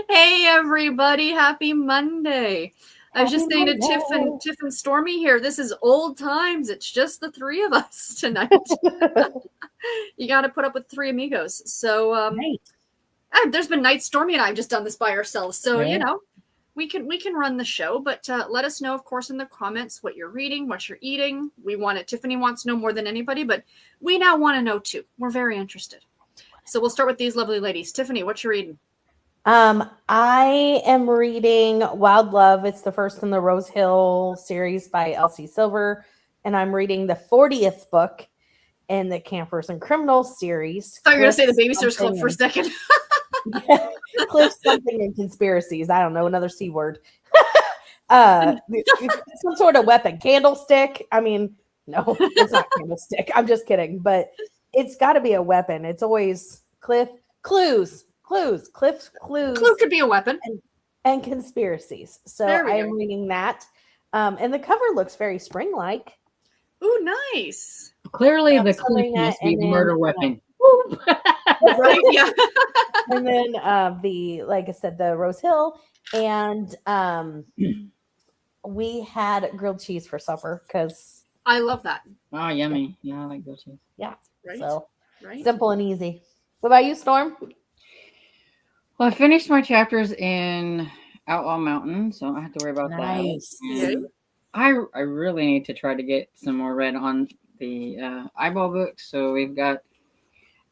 Hey, everybody. Happy Monday. I was just saying to Tiff and Stormy here, this is old times. It's just the three of us tonight. You got to put up with three amigos. So, there's been nights Stormy and I have just done this by ourselves. So, you know, we can run the show, but let us know, of course, in the comments what you're reading, what you're eating. We want it. Tiffany wants to know more than anybody, but we now want to know too. We're very interested. So we'll start with these lovely ladies. Tiffany, what you reading? I am reading Wild Love. It's the first in the Rose Hill series by Elsie Silver, and I'm reading the 40th book in the Campers and Criminals series. I thought you were going to say the Babysitter's Club for a second. Cliff something and conspiracies. I don't know, another C word. Some sort of weapon. Candlestick. I mean, no, it's not candlestick. I'm just kidding. But it's got to be a weapon. It's always Cliff. Clues. Cliff's clues. Clue could be a weapon. And conspiracies. So I am reading that. And the cover looks very spring-like. Ooh, nice. Clearly the clue must be the murder weapon. Right, yeah. And then like I said, the Rose Hill. And we had grilled cheese for supper because I love that. Oh, yummy. Yeah, I like grilled cheese. Yeah. Right. So simple and easy. What about you, Storm? Well, I finished my chapters in Outlaw Mountain, so I don't have to worry about that. I really need to try to get some more read on the eyeball books. So we've got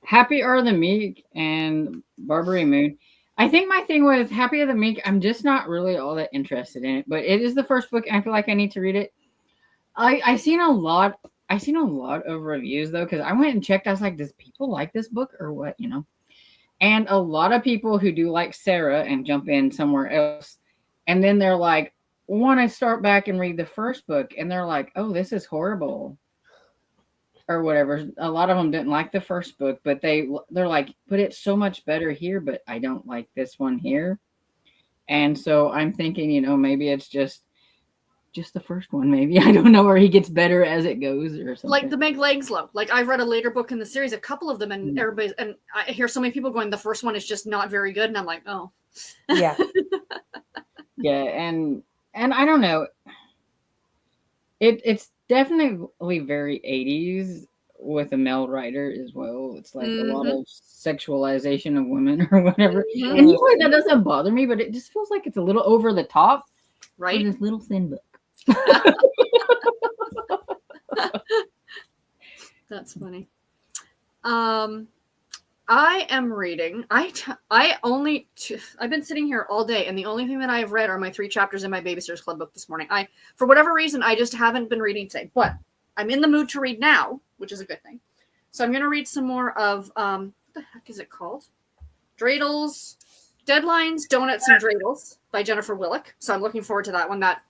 Happy Are the Meek and Barbary Moon. I think my thing with Happy Are the Meek, I'm just not really all that interested in it, but it is the first book, and I feel like I need to read it. I've seen a lot of reviews though, because I went and checked. I was like, does people like this book or what? You know. And a lot of people who do like Sarah and jump in somewhere else, and then they're like, want to start back and read the first book, and they're like, oh, this is horrible, or whatever. A lot of them didn't like the first book, but they're like, but it's so much better here, but I don't like this one here. And so I'm thinking, you know, maybe it's just the first one, maybe. I don't know, where he gets better as it goes or something. Like the Meg Langslow. Like I've read a later book in the series, a couple of them, and everybody's, and I hear so many people going, the first one is just not very good, and I'm like, oh. Yeah. Yeah, and I don't know. It's definitely very 80s with a male writer as well. It's like a lot of sexualization of women or whatever. Mm-hmm. And usually that doesn't bother me, but it just feels like it's a little over the top. Right. For this little thin book. That's funny. I am reading. I've been sitting here all day, and the only thing that I've read are my 3 chapters in my Babysitter's Club book this morning. For whatever reason, I just haven't been reading today, but I'm in the mood to read now, which is a good thing. So I'm going to read some more of, what the heck is it called? Dreidels, Deadlines, Donuts, and Dreidels by Jennifer Willick. So I'm looking forward to that one, that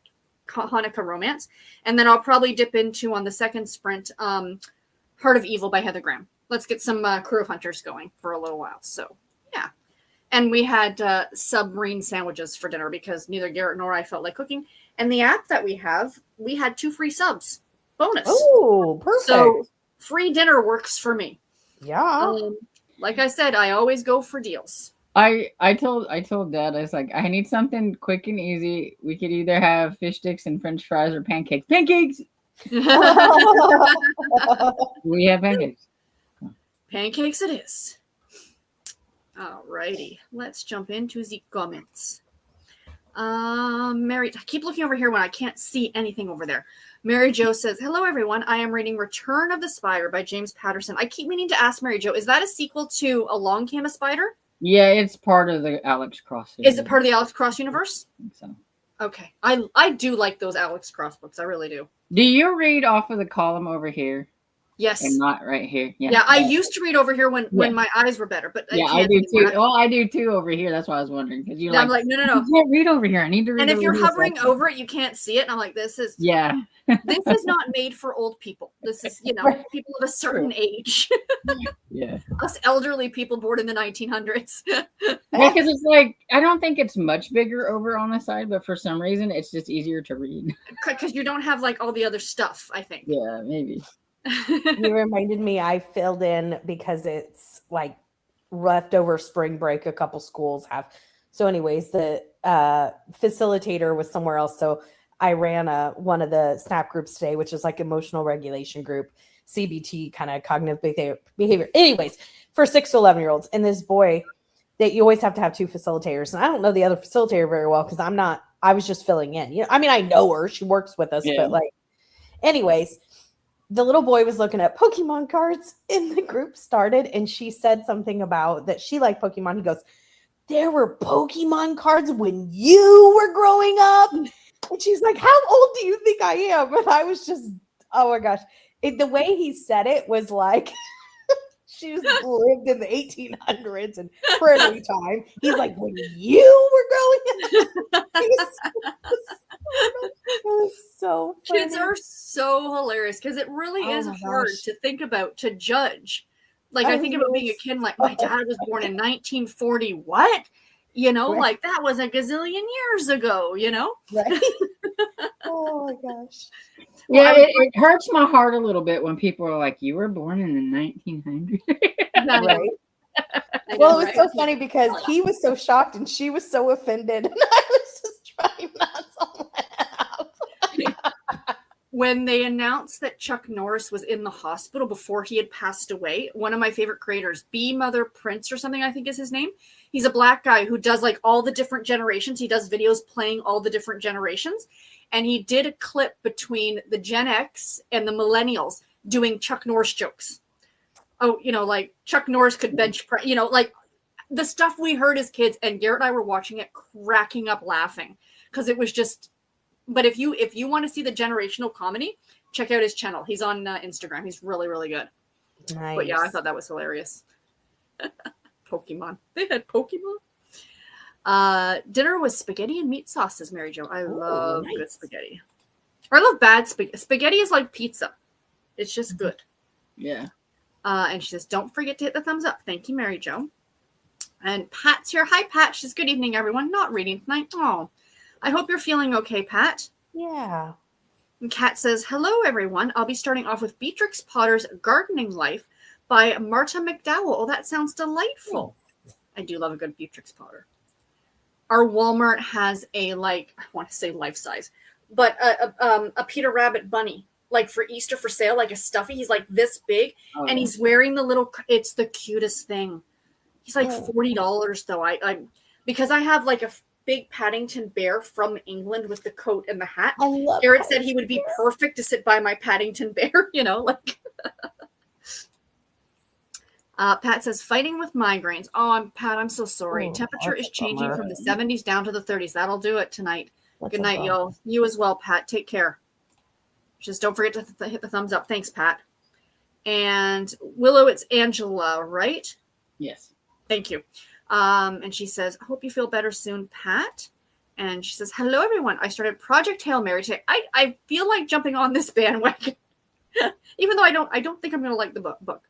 Hanukkah romance. And then I'll probably dip into, on the second sprint, Heart of Evil by Heather Graham. Let's get some Crew of Hunters going for a little while. So, yeah. And we had submarine sandwiches for dinner because neither Garrett nor I felt like cooking. And the app that we have, we had 2 free subs. Bonus. Oh, perfect. So free dinner works for me. Yeah. Like I said, I always go for deals. I told Dad, I was like, I need something quick and easy. We could either have fish sticks and French fries or pancakes. Pancakes! We have pancakes. Pancakes it is. Alrighty. Let's jump into the comments. Mary, I keep looking over here when I can't see anything over there. Mary Jo says, hello, everyone. I am reading Return of the Spider by James Patterson. I keep meaning to ask Mary Jo, is that a sequel to Along Came a Spider? Yeah, it's part of the Alex Cross series. Is it part of the Alex Cross universe? I think so. Okay. I do like those Alex Cross books. I really do. Do you read off of the column over here? Yes. And not right here. Yeah, I used to read over here when my eyes were better, but I do too. Well, I do too over here. That's why I was wondering, because I'm like, no. I can't read over here. I need to read. And if you're hovering over it, you can't see it. And I'm like, this is this is not made for old people. This is, people of a certain age. Yeah. Us elderly people born in the 1900s. Because it's like, I don't think it's much bigger over on the side, but for some reason, it's just easier to read. Because you don't have like all the other stuff, I think. Yeah, maybe. You reminded me, I filled in because it's like leftover spring break. A couple schools have. So, anyways, the facilitator was somewhere else. So I ran one of the SNAP groups today, which is like emotional regulation group, CBT, kind of cognitive behavior. Anyways, for 6 to 11-year-olds, and this boy, that you always have to have 2 facilitators, and I don't know the other facilitator very well because I was just filling in. You know, I mean, I know her; she works with us, but like, anyways, the little boy was looking at Pokemon cards, and the group started, and she said something about that she liked Pokemon. He goes, "There were Pokemon cards when you were growing up." And she's like, "How old do you think I am?" And I was just, oh my gosh. The way he said it was like she was lived in the 1800s and prairie time. He's like, "When you were growing up." It was so funny. Kids are so hilarious because it really is hard to think about, to judge. Like, I think about being a kid, like, my dad was born in 1940. What? You know, Right. like that was a gazillion years ago, you know? Right. Oh my gosh. Yeah, it hurts my heart a little bit when people are like, "You were born in the 1900s." Right. Well, it was so funny because he was so shocked and she was so offended, and I was just trying not to laugh. When they announced that Chuck Norris was in the hospital before he had passed away, one of my favorite creators, B Mother Prince or something, I think is his name. He's a black guy who does like all the different generations. He does videos playing all the different generations. And he did a clip between the Gen X and the millennials doing Chuck Norris jokes. Oh, you know, like Chuck Norris could bench press, you know, like the stuff we heard as kids. And Garrett and I were watching it, cracking up laughing because it was just. But if you want to see the generational comedy, check out his channel. He's on Instagram. He's really, really good. Nice. But yeah, I thought that was hilarious. Pokemon. They had Pokemon. Dinner was spaghetti and meat sauce, says Mary Jo. I love good spaghetti. Or I love bad spaghetti. Spaghetti is like pizza. It's just good. Yeah. And she says, don't forget to hit the thumbs up. Thank you, Mary Jo. And Pat's here. Hi, Pat. She says, good evening, everyone. Not reading tonight. Oh, I hope you're feeling okay, Pat. Yeah. And Kat says, hello, everyone. I'll be starting off with Beatrix Potter's Gardening Life by Marta McDowell. Oh, that sounds delightful. I do love a good Beatrix Potter. Our Walmart has a, like, I want to say life size, but a Peter Rabbit bunny, like for Easter for sale, like a stuffy. He's like this big, and he's wearing the little, it's the cutest thing. He's like $40 though. I because I have like a big Paddington bear from England with the coat and the hat. I love Garrett said he would be perfect to sit by my Paddington bear, you know, like. Pat says, fighting with migraines. Oh, Pat, I'm so sorry. Temperature is changing from the 70s down to the 30s. That'll do it tonight. Good night, y'all. You as well, Pat. Take care. Just don't forget to hit the thumbs up. Thanks, Pat. And Willow, it's Angela, right? Yes. Thank you. And she says, hope you feel better soon, Pat. And she says, hello, everyone. I started Project Hail Mary today. I feel like jumping on this bandwagon, even though I don't think I'm going to like the book.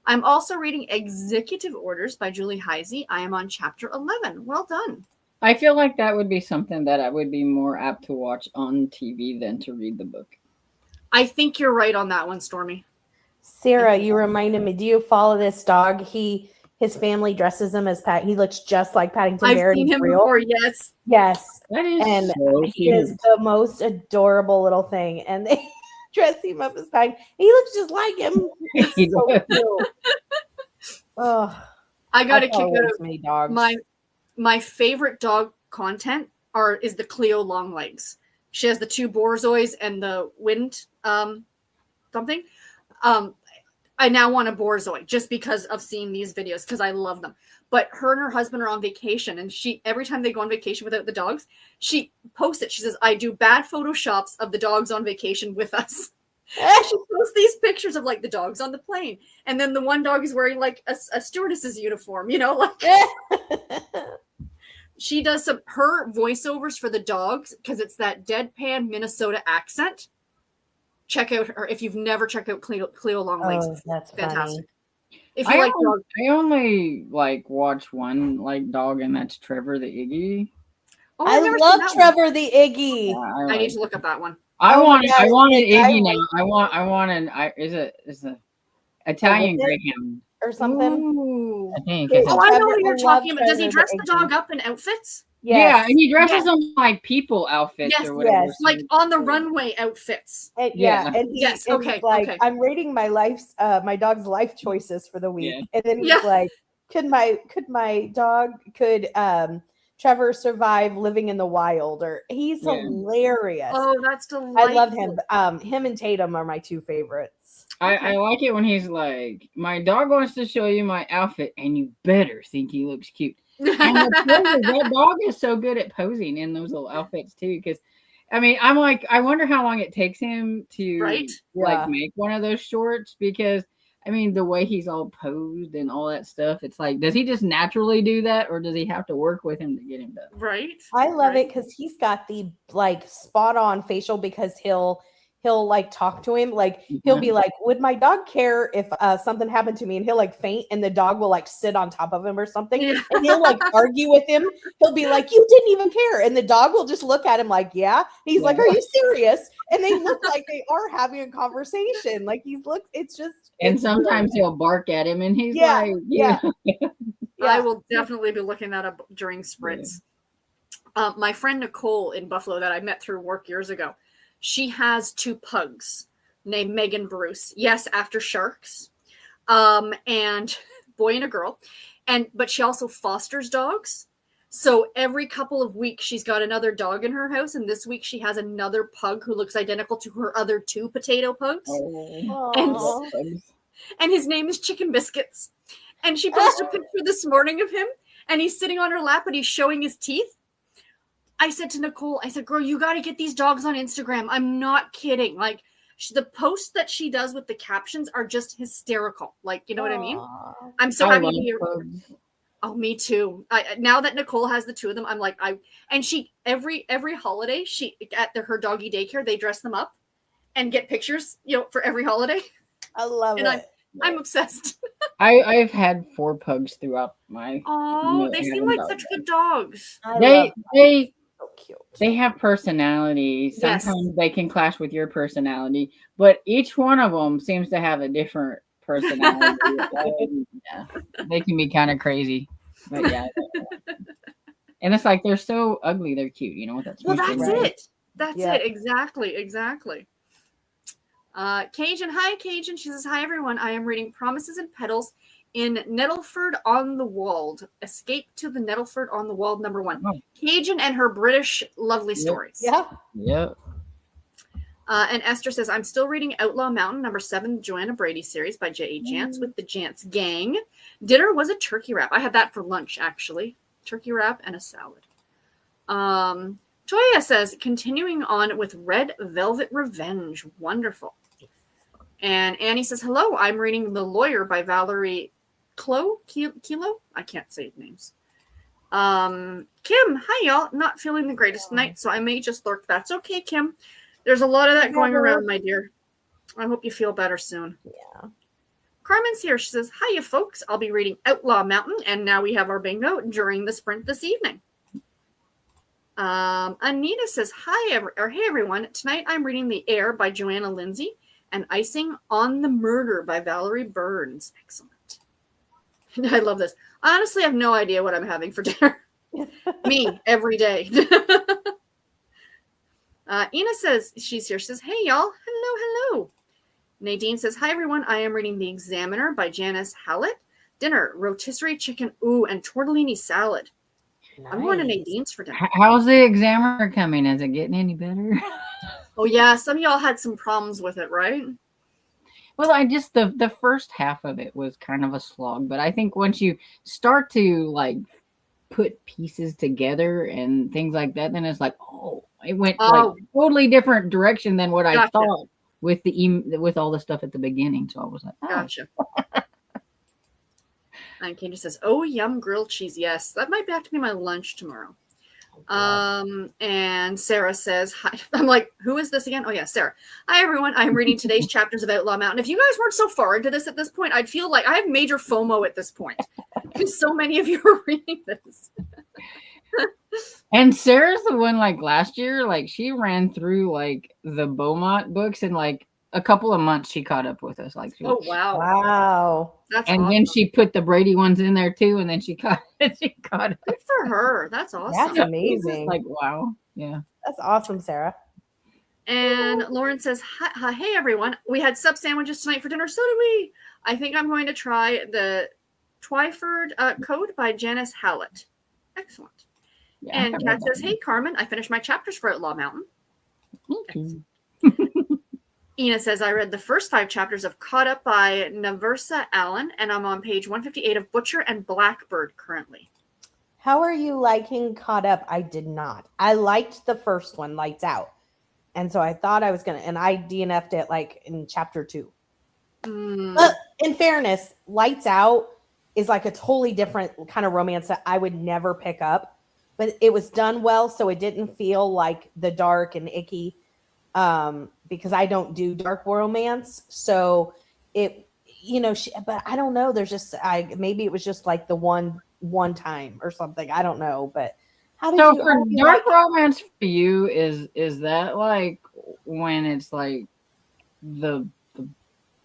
I'm also reading Executive Orders by Julie Heisey. I am on chapter 11. Well done. I feel like that would be something that I would be more apt to watch on TV than to read the book. I think you're right on that one, Stormy. Sarah, you reminded me. Do you follow this dog? His family dresses him as Pat. He looks just like Paddington Bear. I've seen him before, yes. Yes. That is and so he cute. is the most adorable little thing. And they dress him up as Paddington. He looks just like him. It's so cute. Oh, I got a kick out of many dogs. My favorite dog content is the Cleo Longlegs. She has the 2 Borzois and the wind something. I now want a Borzoi just because of seeing these videos because I love them. But her and her husband are on vacation, and every time they go on vacation without the dogs, she posts it. She says, I do bad photoshops of the dogs on vacation with us. And she posts these pictures of like the dogs on the plane. And then the one dog is wearing like a stewardess's uniform, you know, like she does her voiceovers for the dogs because it's that deadpan Minnesota accent. Check out her if you've never checked out Cleo Longlegs. Oh, that's fantastic. Funny. If you like dogs, I only like watch one like dog, and that's Trevor the Iggy. Oh, I love Trevor the Iggy. Yeah, I need to look up that one. I want an Iggy like now. I want an is a Italian Greyhound or something. Ooh. I think. Oh, Oh, I know Trevor- what you're I love talking about. Does he Trevor dress the the dog Iggy. up in outfits? Yeah, Yes. and he dresses Yes. them like people outfits Yes, or whatever. yes. so Like on the it's- runway outfits. And, Yeah. and Yes, and okay, he's like, okay. I'm rating my my dog's life choices for the week. Yeah. And then he's Yeah. like, could my dog Trevor survive living in the wild? Or he's Yeah. hilarious. Oh, that's I delightful. love him. Him and Tatum are my two favorites. I like it when he's like, my dog wants to show you my outfit, and you better think he looks cute. And the thing is, that dog is so good at posing in those little outfits too. Because, I mean, I'm like, I wonder how long it takes him to Right? Yeah. make one of those shorts. Because, I mean, the way he's all posed and all that stuff, it's like, does he just naturally do that, or does he have to work with him to get him done? Right. I love right. it because he's got the like spot on facial because he'll like talk to him. Like he'll be like, would my dog care if something happened to me? And he'll like faint and the dog will like sit on top of him or something. Yeah. And he'll like argue with him. He'll be like, you didn't even care. And the dog will just look at him like, yeah. And he's like, Yeah. are you serious? And they look like they are having a conversation. Like it's just And it's sometimes brilliant. he'll bark at him, and he's Yeah, like, yeah. I will definitely be looking that up during sprints. My friend Nicole in Buffalo that I met through work years ago, she has two pugs named Meg and Bruce. Yes, after sharks. And boy and a girl. But she also fosters dogs. So every couple of weeks she's got another dog in her house, and this week she has another pug who looks identical to her other two potato pugs. Oh. And his name is Chicken Biscuits. And she posted a picture this morning of him, and he's sitting on her lap, and he's showing his teeth. I said to Nicole, I said, girl, you got to get these dogs on Instagram. I'm not kidding. Like, the posts that she does with the captions are just hysterical. Like, you know what I mean? I'm so happy to hear. Oh, me too. Now that Nicole has the two of them, I'm like, and she every holiday, she at her doggy daycare, they dress them up and get pictures, for every holiday. I love it. I'm obsessed. I've had 4 pugs throughout my. Oh, they seem like such good dogs. They So cute. They have personality. Yes. Sometimes they can clash with your personality, but each one of them seems to have a different personality. Yeah, they can be kind of crazy, but yeah. And it's like they're so ugly, they're cute. You know what that's? Well, that's Right. it. That's it. Exactly. Cajun, hi Cajun. She says, hi everyone. I am reading Promises and Petals in Nettleford on the Wold. Escape to the Nettleford on the Wold, #1. Oh. Cajun and her British lovely stories. Yeah. Yep. And Esther says, I'm still reading Outlaw Mountain, #7, the Joanna Brady series by J.A. Jantz with the Jantz Gang. Dinner was a turkey wrap. I had that for lunch, actually. Turkey wrap and a salad. Toya says, continuing on with Red Velvet Revenge. Wonderful. And Annie says, hello, I'm reading The Lawyer by Valerie Kilo? I can't say names. Kim, hi y'all. Not feeling the greatest tonight, so I may just lurk. That's okay, Kim. There's a lot of that going around, my dear. I hope you feel better soon. Yeah. Carmen's here. She says, hiya, folks. I'll be reading Outlaw Mountain, and now we have our bingo during the sprint this evening. Anita says, hey everyone. Tonight I'm reading The Air by Joanna Lindsay and Icing on the Murder by Valerie Burns. Excellent. I love this. I honestly have no idea what I'm having for dinner. Me, every day. Ina says, she's here. She says, hey, y'all. Hello. Nadine says, hi, everyone. I am reading The Examiner by Janice Hallett. Dinner, rotisserie chicken, and tortellini salad. Nice. I'm going to Nadine's for dinner. How's the Examiner coming? Is it getting any better? Oh, yeah. Some of y'all had some problems with it, right? Well, the first half of it was kind of a slog, but I think once you start to like put pieces together and things like that, then it's like, it went like a totally different direction than what I thought with with all the stuff at the beginning. So I was like, gotcha. And Candy says, oh, yum, grilled cheese. Yes, that might have to be my lunch tomorrow. And Sarah says, hi. I'm like, who is this again? Oh, yeah, Sarah. Hi, everyone. I'm reading today's chapters of Outlaw Mountain. If you guys weren't so far into this at this point, I'd feel like I have major FOMO at this point because so many of you are reading this. And Sarah's the one, like last year, like she ran through like the Beaumont books in like a couple of months she caught up with us. Like, Oh wow, Wow. that's and awesome. then she put the Brady ones in there too, and then she caught up. Good for her. That's awesome. That's amazing. Like, wow, yeah. That's awesome, Sarah. And Lauren says, hi, hey everyone. We had sub sandwiches tonight for dinner. So did we. I think I'm going to try the Twyford Code by Janice Hallett. Excellent. Yeah, And I've Kat read that says, one. hey Carmen, I finished my chapters for Outlaw Mountain. Okay. Ina says, I read the first 5 chapters of Caught Up by Naversa Allen, and I'm on page 158 of Butcher and Blackbird currently. How are you liking Caught Up? I did not. I liked the first one, Lights Out. And so I thought I was going to, and I DNF'd it like in chapter 2. But in fairness, Lights Out is like a totally different kind of romance that I would never pick up. But it was done well, so it didn't feel like the dark and icky. Because I don't do dark romance, so it, but I don't know. There's just maybe it was just like the one time or something. I don't know. But how did So you? for how do you dark like it? romance for you, is that like when it's like the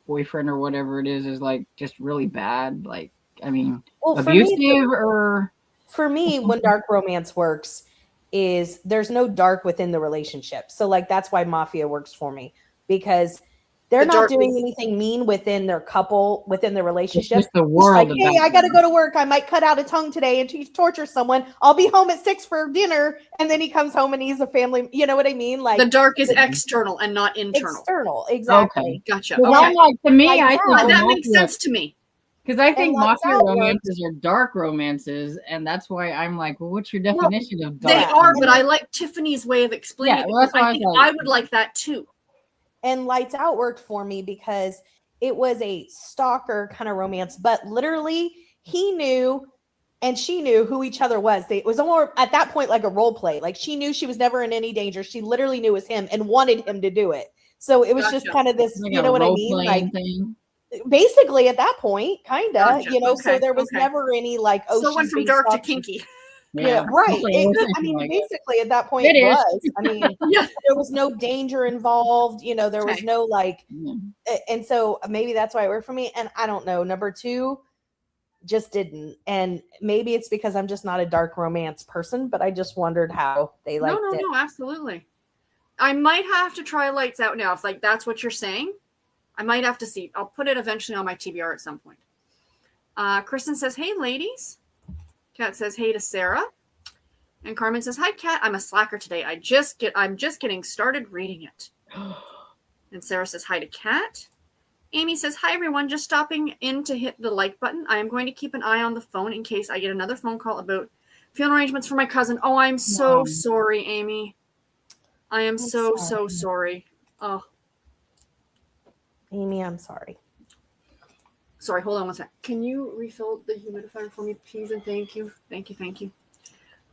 boyfriend or whatever it is like just really bad? Like, I mean, Well, abusive or for me, when dark romance works, is there's no dark within the relationship. So like that's why Mafia works for me, because they're The not dark doing is- anything mean within their couple, within their it's relationship. just the It's world like, about hey, I got to them. go to work. I might cut out a tongue today and torture someone. I'll be home at 6 for dinner. And then he comes home and he's a family. You know what I mean? Like the dark is external and not internal. external. Exactly. Gotcha. Well, Okay. like, to me, Lights I think Out. That makes sense to me. because I think Lights mafia Out romances are dark romances, and that's why I'm like, well, what's your definition of dark? They Yeah. are, And but then- I like Tiffany's way of explaining Yeah, it. well, that's because why I I think was like- I would like that too. And Lights Out worked for me because it was a stalker kind of romance, but literally he knew and she knew who each other was. It was more at that point like a role play. Like she knew she was never in any danger. She literally knew it was him and wanted him to do it. So it was just Gotcha. kind of this, Like you a know what I mean? role-playing Like thing. basically at that point, kind of, Gotcha. so Okay, there was okay. never any like, oh, So it she's went from being dark to stalked. kinky. Yeah, right. That's what I was I mean, thinking, like, basically at that point It it is. was. I mean, Yeah. there was no danger involved. There was Okay. no like, yeah. and so maybe that's why it worked for me. And I don't know. Number 2 just didn't. And maybe it's because I'm just not a dark romance person, but I just wondered how they liked it. No, absolutely. I might have to try Lights Out now. If like that's what you're saying, I might have to see. I'll put it eventually on my TBR at some point. Kristen says, hey ladies. Kat says, hey to Sarah. And Carmen says, hi Kat, I'm a slacker today. I'm just getting started reading it. And Sarah says, hi to Kat. Amy says, hi everyone, just stopping in to hit the like button. I am going to keep an eye on the phone in case I get another phone call about funeral arrangements for my cousin. Oh, I'm so sorry, Amy. I am so sorry. Oh, Amy, I'm sorry. sorry. Hold on one sec. Can you refill the humidifier for me, please? And thank you.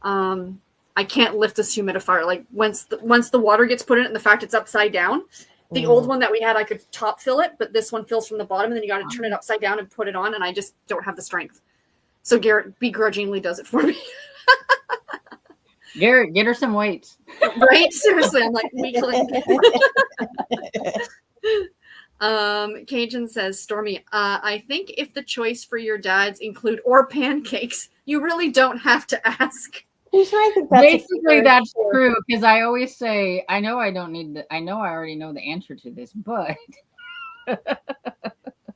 I can't lift this humidifier. Like once the water gets put in it, and the fact it's upside down. The old one that we had, I could top fill it, but this one fills from the bottom, and then you got to turn it upside down and put it on, and I just don't have the strength. So Garrett begrudgingly does it for me. Garrett, get her some weights. Right? Seriously, I'm like weakling. Cajun says, Stormy, I think if the choice for your dads include or pancakes, you really don't have to ask. I think that's Basically, that's true, because I always say, I know I already know the answer to this, but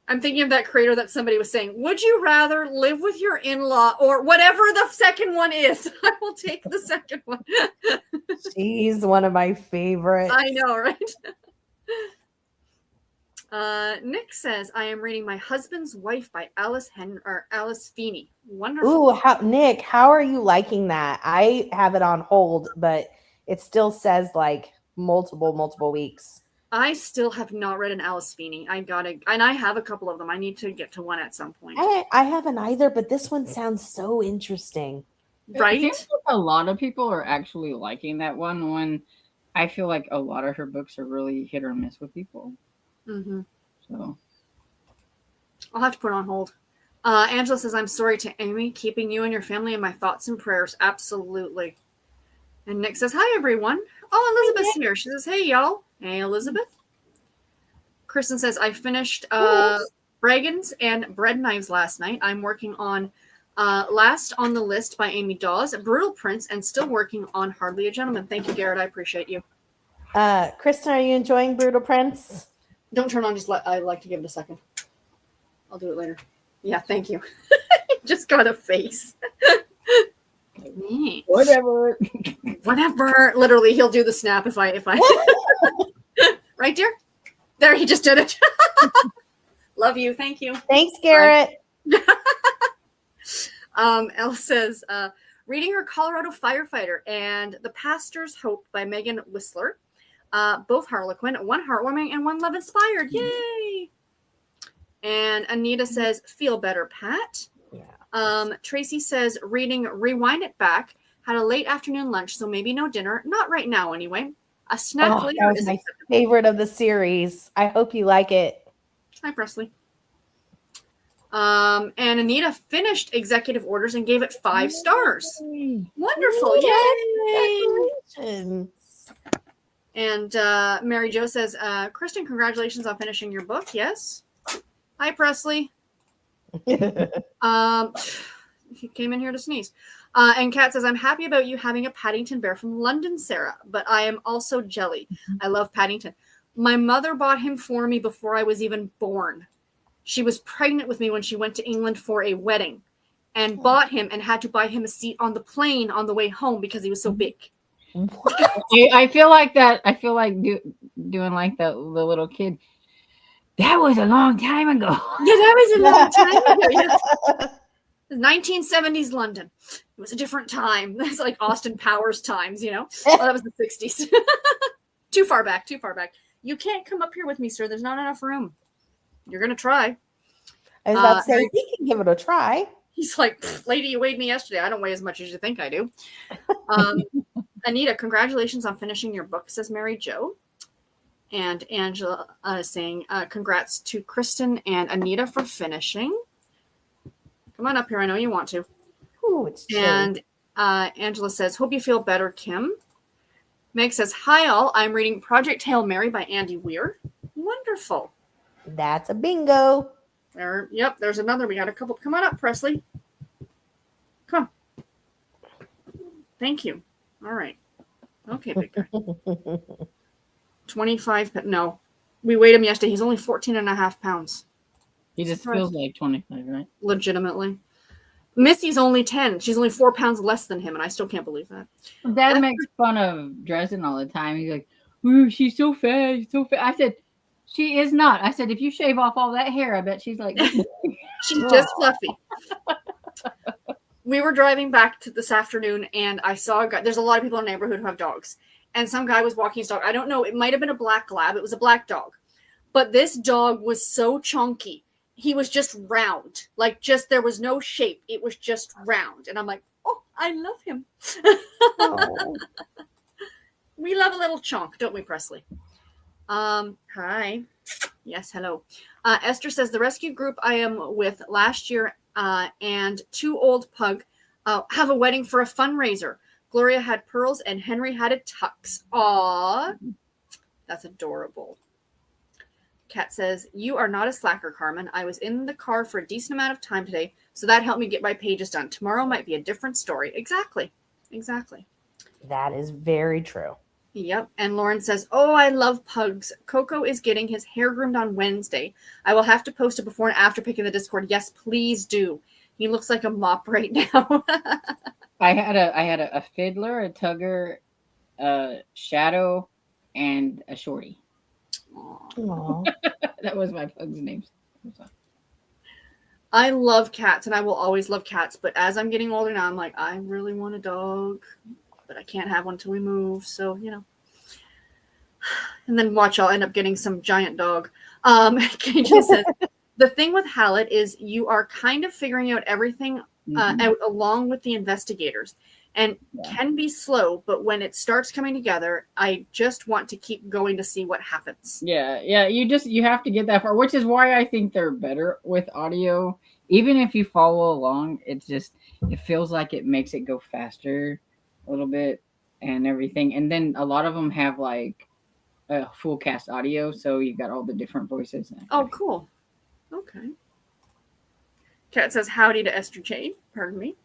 I'm thinking of that creator that somebody was saying, would you rather live with your in-law or whatever the second one is? I will take the second one. She's one of my favorites. I know, right? Nick says, I am reading My Husband's Wife by Alice Feeney. Wonderful. Ooh, Nick, how are you liking that? I have it on hold, but it still says like multiple weeks. I still have not read an Alice Feeney. And I have a couple of them. I need to get to one at some point. I haven't either, but this one sounds so interesting. Right? It seems like a lot of people are actually liking that one, when I feel like a lot of her books are really hit or miss with people. Mm-hmm. So I'll have to put it on hold. Angela says, I'm sorry to Amy, keeping you and your family in my thoughts and prayers. Absolutely. And Nick says, hi, everyone. Oh, Elizabeth's here. She says, hey, y'all. Hey, Elizabeth. Kristen says, I finished Dragons and Bread Knives last night. I'm working on Last on the List by Amy Dawes, Brutal Prince, and still working on Hardly a Gentleman. Thank you, Garrett. I appreciate you. Kristen, are you enjoying Brutal Prince? Don't turn on, I like to give it a second. I'll do it later. Yeah, thank you. Just got a face. Whatever. Whatever. Literally, he'll do the snap if I right, dear? There, he just did it. Love you. Thank you. Thanks, Garrett. Elle says, reading her Colorado Firefighter and The Pastor's Hope by Megan Whistler. Both Harlequin, one heartwarming and one love-inspired. Yay! And Anita says, feel better, Pat. Yeah. Tracy says, reading Rewind It Back. Had a late afternoon lunch, so maybe no dinner. Not right now, anyway. A snack later. That was my favorite of the series. I hope you like it. Hi, Presley. And Anita finished Executive Orders and gave it 5 stars. Wonderful. Yay! Congratulations. And Mary Jo says, Kristen, congratulations on finishing your book. Yes. Hi, Presley. He came in here to sneeze. And Kat says, I'm happy about you having a Paddington bear from London, Sarah, but I am also jelly. I love Paddington. My mother bought him for me before I was even born. She was pregnant with me when she went to England for a wedding and bought him and had to buy him a seat on the plane on the way home because he was so big. I feel like that. I feel like doing like the little kid. That was a long time ago. Yeah, that was a long time ago. Yes. 1970s London. It was a different time. That's like Austin Powers times, you know? Oh, that was the 60s. Too far back. You can't come up here with me, sir. There's not enough room. You're going to try. I was about to say, he can give it a try. He's like, lady, you weighed me yesterday. I don't weigh as much as you think I do. Anita, congratulations on finishing your book, says Mary Jo. And Angela is saying, congrats to Kristen and Anita for finishing. Come on up here. I know you want to. Ooh, it's chilly. And Angela says, hope you feel better, Kim. Meg says, hi, all. I'm reading Project Hail Mary by Andy Weir. Wonderful. That's a bingo. Yep, there's another. We got a couple. Come on up, Presley. Come. Thank you. All right. Okay, big guy. 25. No, we weighed him yesterday. He's only 14 and a half pounds. He just feels like 25, right? Legitimately. Missy's only 10. She's only 4 pounds less than him, and I still can't believe that. Dad makes fun of Dresden all the time. He's like, ooh, she's so fat. She's so fat. I said, she is not. I said, if you shave off all that hair, I bet she's like... She's just fluffy. We were driving back to this afternoon, and I saw a guy. There's a lot of people in the neighborhood who have dogs. And some guy was walking his dog. I don't know. It might have been a black lab. It was a black dog. But this dog was so chunky. He was just round. Like, just, there was no shape. It was just round. And I'm like, oh, I love him. Oh. We love a little chunk, don't we, Presley? Hi. Yes, hello. Esther says, the rescue group I am with last year and 2 old pug have a wedding for a fundraiser. Gloria had pearls and Henry had a tux. Aw. That's adorable. Kat says, you are not a slacker, Carmen. I was in the car for a decent amount of time today, so that helped me get my pages done. Tomorrow might be a different story. Exactly. That is very true. Yep. And Lauren says, oh, I love pugs. Coco is getting his hair groomed on Wednesday. I will have to post a before and after pic in the Discord. Yes, please do. He looks like a mop right now. I had a fiddler, a tugger, a shadow, and a shorty. Aww. That was my pug's names. I love cats, and I will always love cats. But as I'm getting older now, I'm like, I really want a dog, but I can't have one until we move. So, you know. And then watch, I'll end up getting some giant dog. Cajun says, the thing with Hallett is you are kind of figuring out everything out along with the investigators, and can be slow, but when it starts coming together, I just want to keep going to see what happens. Yeah. You have to get that far, which is why I think they're better with audio. Even if you follow along, it feels like it makes it go faster a little bit and everything. And then a lot of them have like a full cast audio, so you've got all the different voices. Oh, cool. Okay. Kat says howdy to Esther Jane. Pardon me.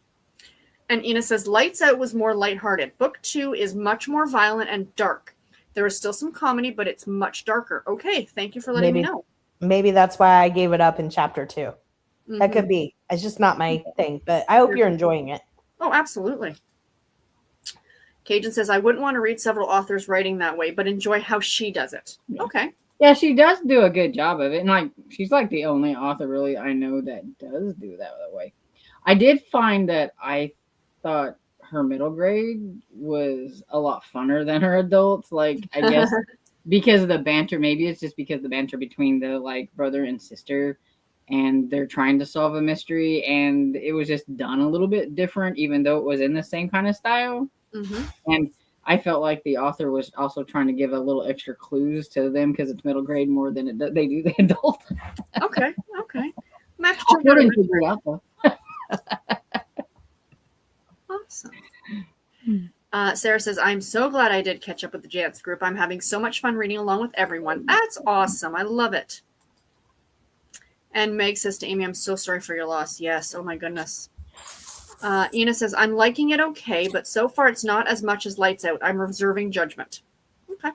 And Ina says Lights Out was more lighthearted. Book 2 is much more violent and dark. There is still some comedy, but it's much darker. Okay, thank you for letting me know. Maybe that's why I gave it up in chapter 2. Mm-hmm. That could be. It's just not my thing, but I hope you're enjoying it. Oh, absolutely. Cajun says, I wouldn't want to read several authors writing that way, but enjoy how she does it. Yeah. Okay. Yeah, she does do a good job of it. And like she's like the only author really I know that does do that way. I did find that I thought her middle grade was a lot funner than her adults. Like, I guess because of the banter, maybe it's just because the banter between the like brother and sister, and they're trying to solve a mystery, and it was just done a little bit different, even though it was in the same kind of style. Mm-hmm. And I felt like the author was also trying to give a little extra clues to them because it's middle grade more than they do the adult. Okay. I couldn't figure it out though. Awesome. Sarah says, I'm so glad I did catch up with the Jance group. I'm having so much fun reading along with everyone. That's awesome. I love it. And Meg says to Amy, I'm so sorry for your loss. Yes. Oh my goodness. Ina says, I'm liking it okay, but so far it's not as much as Lights Out. I'm reserving judgment. Okay.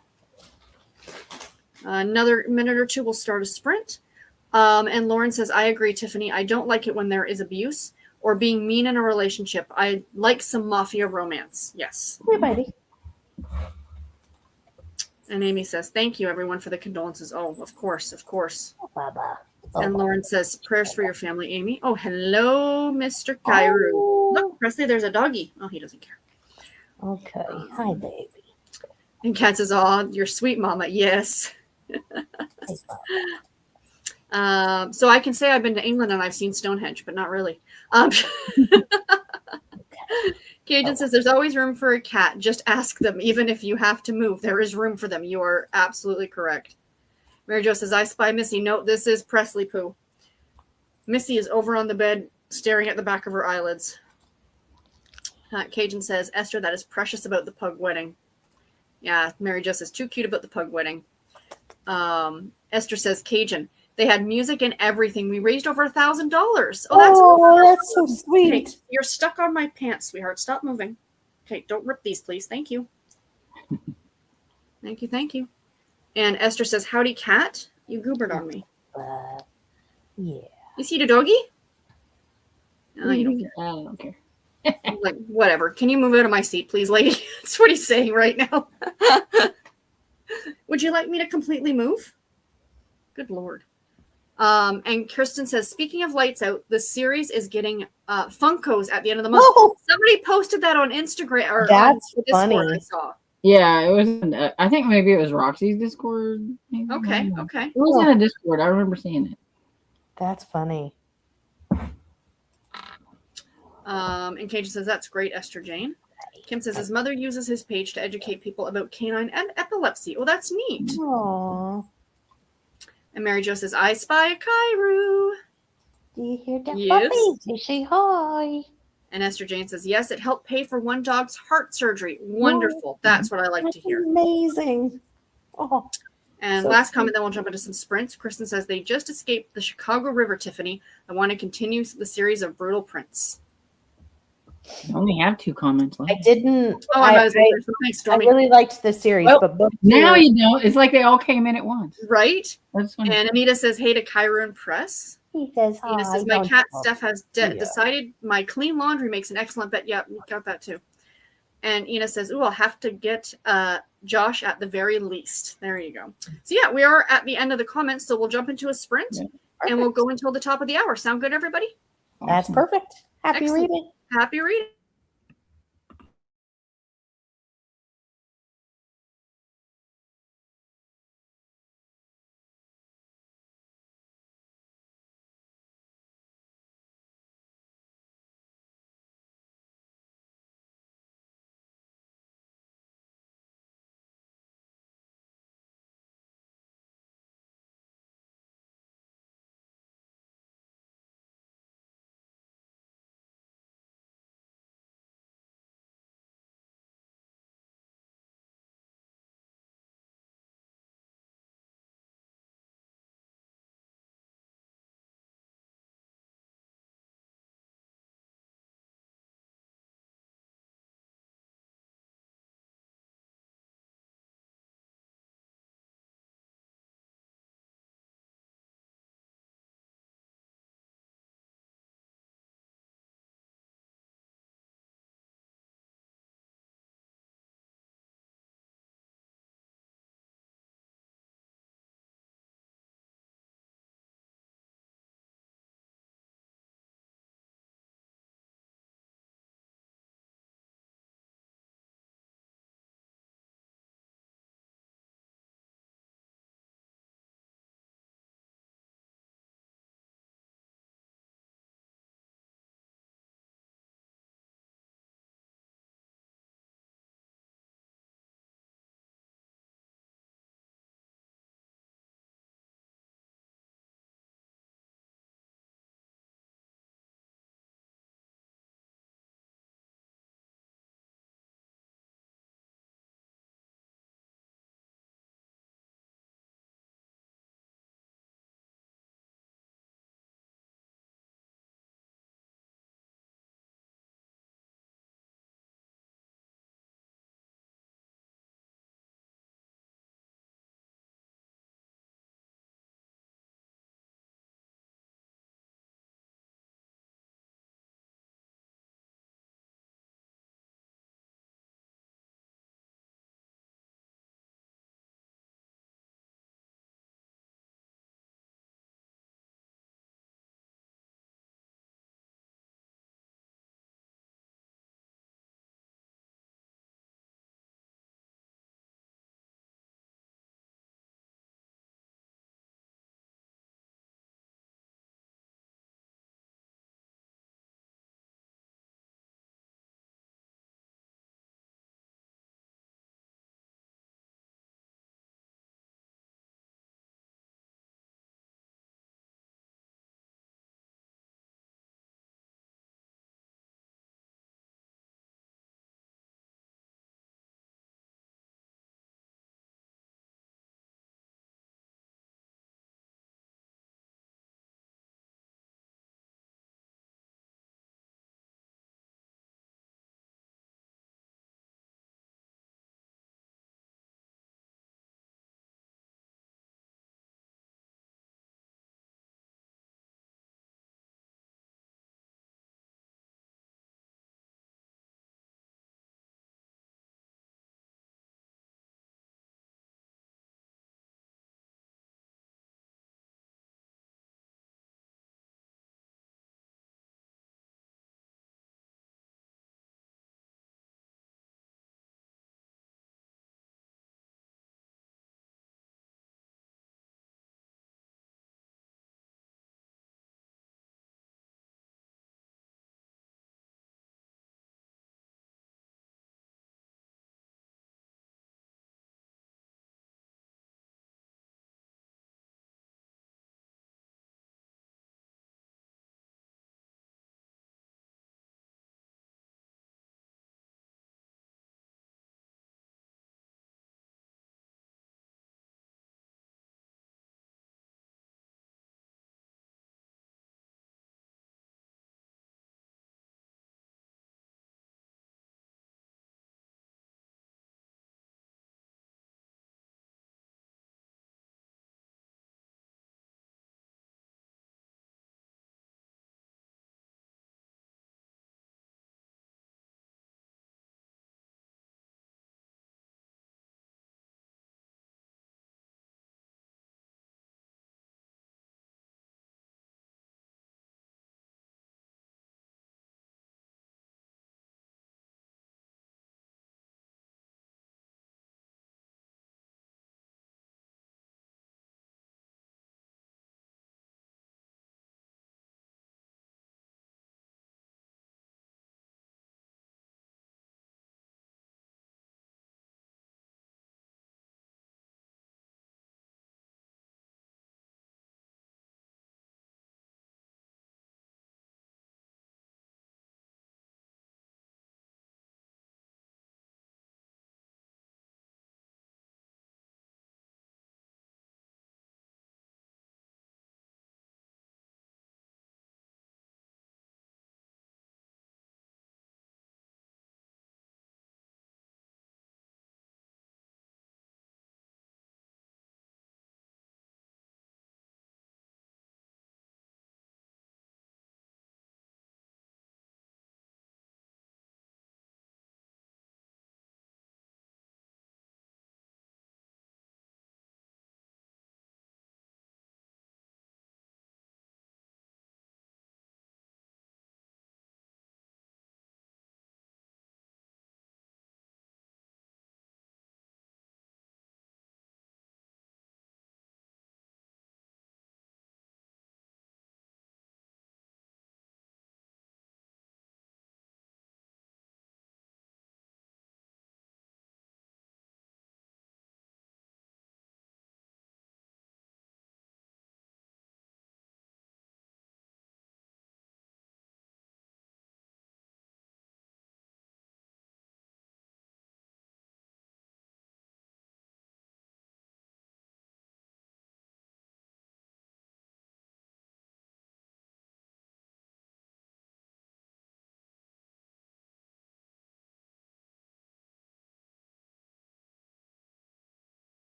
Another minute or two, we'll start a sprint. And Lauren says, I agree, Tiffany. I don't like it when there is abuse or being mean in a relationship. I like some mafia romance. Yes. Hey, buddy. And Amy says, thank you, everyone, for the condolences. Oh, of course. Oh, Baba. And Lauren says, prayers for your family, Amy. Oh, hello, Mr. Kairu. Oh. Look, Presley, there's a doggy. Oh, he doesn't care. Okay. Hi, baby. And Kat says, oh, you're sweet, Mama. Yes. So I can say I've been to England and I've seen Stonehenge, but not really. Cajun says, there's always room for a cat. Just ask them. Even if you have to move, there is room for them. You are absolutely correct. Mary Jo says, I spy Missy. Note, this is Presley poo. Missy is over on the bed, staring at the back of her eyelids. Cajun says, Esther, that is precious about the pug wedding. Yeah, Mary Jo says, too cute about the pug wedding. Esther says, Cajun, they had music and everything. We raised over $1,000. Oh, that's so sweet. Okay, you're stuck on my pants, sweetheart. Stop moving. Okay, don't rip these, please. Thank you. Thank you. And Esther says, howdy, cat. You goobered on me. Yeah. You see the doggy? No, you don't care. I don't care. Like, whatever. Can you move out of my seat, please, lady? That's what he's saying right now. Would you like me to completely move? Good Lord. And Kirsten says, speaking of Lights Out, the series is getting Funkos at the end of the month. Oh, somebody posted that on Instagram or that's on Discord, funny. I saw. Yeah, it was. I think maybe it was Roxy's Discord. Maybe. Okay. It was in a Discord. I remember seeing it. That's funny. And Cajun says, that's great, Esther Jane. Kim says, his mother uses his page to educate people about canine and epilepsy. Oh, that's neat. Aww. And Mary Jo says, I spy a Kairu. Do you hear that? Yes. Puppy? Say hi. And Esther Jane says, yes, it helped pay for one dog's heart surgery. Wonderful. That's what I like to hear. Amazing. Oh. And So last comment, then we'll jump into some sprints. Kristen says, they just escaped the Chicago River, Tiffany. I want to continue the series of brutal prints. I only have 2 comments left. I didn't. Oh, I really liked the series, well, but book now you don't. It's like they all came in at once. Right? That's funny. And Anita says, hey to Kairu and Press. He says, hi. Anita says, my cat Steph has decided my clean laundry makes an excellent bet. Yeah, we got that too. And Ina says, ooh, I'll have to get Josh at the very least. There you go. So yeah, we are at the end of the comments, so we'll jump into a sprint and we'll go until the top of the hour. Sound good, everybody? That's perfect. Happy Excellent. reading. Happy reading.